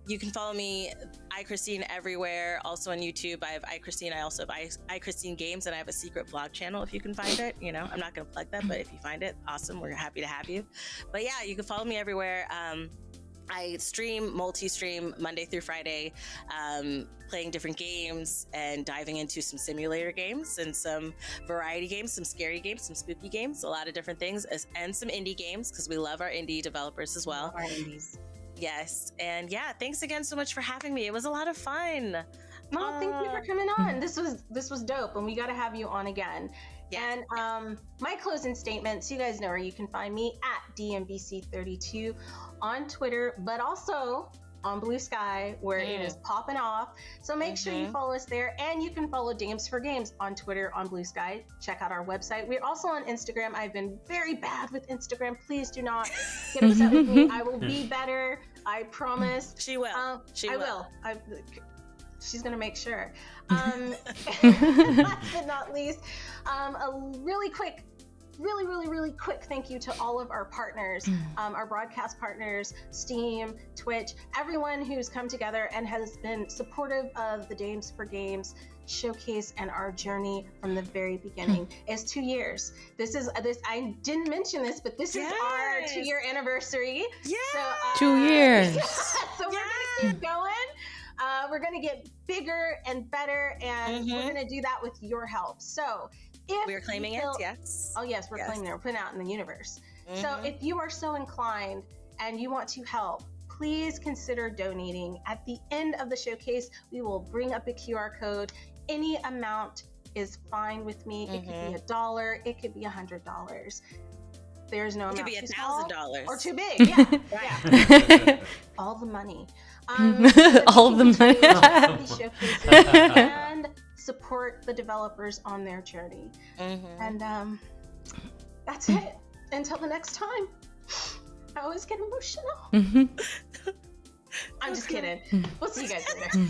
you can follow me, iChristine, everywhere. Also on YouTube, I have iChristine. I also have iChristine Games, and I have a secret vlog channel if you can find it. You know, I'm not gonna plug that, but if you find it, awesome. We're happy to have you. But yeah, you can follow me everywhere. I multi-stream Monday through Friday, playing different games and diving into some simulator games and some variety games, some scary games, some spooky games, a lot of different things, and some indie games, because we love our indie developers as well. Our indies. Yes, and yeah, thanks again so much for having me. It was a lot of fun. No, thank you for coming on. This was dope, and we got to have you on again. Yeah. And my closing statements, you guys know where you can find me at DMBC32 on Twitter, but also on Blue Sky, where it is popping off. So make sure you follow us there, and you can follow Dames for Games on Twitter, on Blue Sky. Check out our website. We're also on Instagram. I've been very bad with Instagram. Please do not get upset with me. I will be better. I promise. She will. I will. She's gonna make sure. Last but not least, a really quick thank you to all of our partners, our broadcast partners, Steam, Twitch, everyone who's come together and has been supportive of the Dames for Games showcase and our journey from the very beginning. It's 2 years. I didn't mention this, but this is our 2-year anniversary. Yeah. So, 2 years. So we're gonna keep going. We're going to get bigger and better, and we're going to do that with your help. So if we're claiming it, yes. Oh, yes, we're claiming it. We're putting it out in the universe. So if you are so inclined and you want to help, please consider donating. At the end of the showcase, we will bring up a QR code. Any amount is fine with me. It could be $1. It could be $100. There's no amount too too small $1,000 or too big. Yeah. All the money. All the money. And support the developers on their journey. And that's it. Until the next time. I always get emotional. I'm just kidding. We'll see you guys later.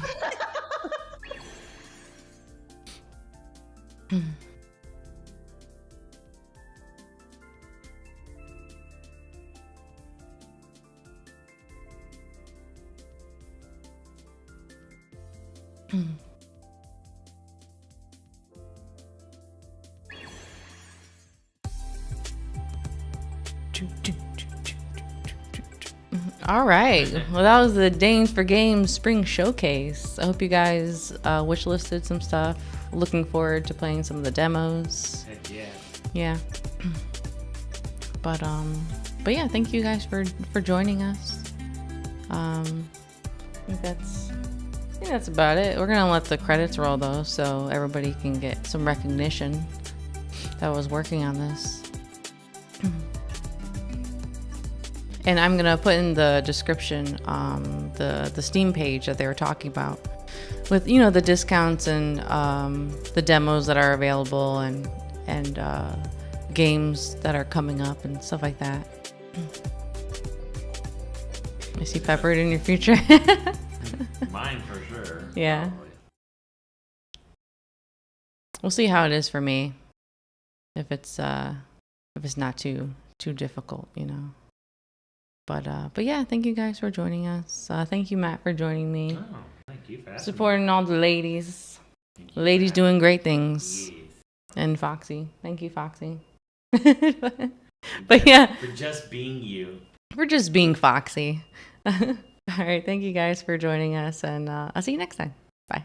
All right. Well, that was the Dames for Games Spring Showcase. I hope you guys wishlisted some stuff. Looking forward to playing some of the demos. Heck yeah. Yeah. But yeah, thank you guys for joining us. I think that's about it. We're gonna let the credits roll though, so everybody can get some recognition. that was working on this. And I'm gonna put in the description the Steam page that they were talking about, with, you know, the discounts and the demos that are available and games that are coming up and stuff like that. I see Peppered in your future. Mine for sure. Yeah. Probably. We'll see how it is for me. If it's not too difficult, you know. But yeah, thank you guys for joining us. Thank you, Matt, for joining me. Oh, thank you for asking. Supporting all the ladies. Ladies doing great things. Yes. And Foxy. Thank you, Foxy. But yeah. For just being you. For just being Foxy. All right. Thank you guys for joining us, and I'll see you next time. Bye.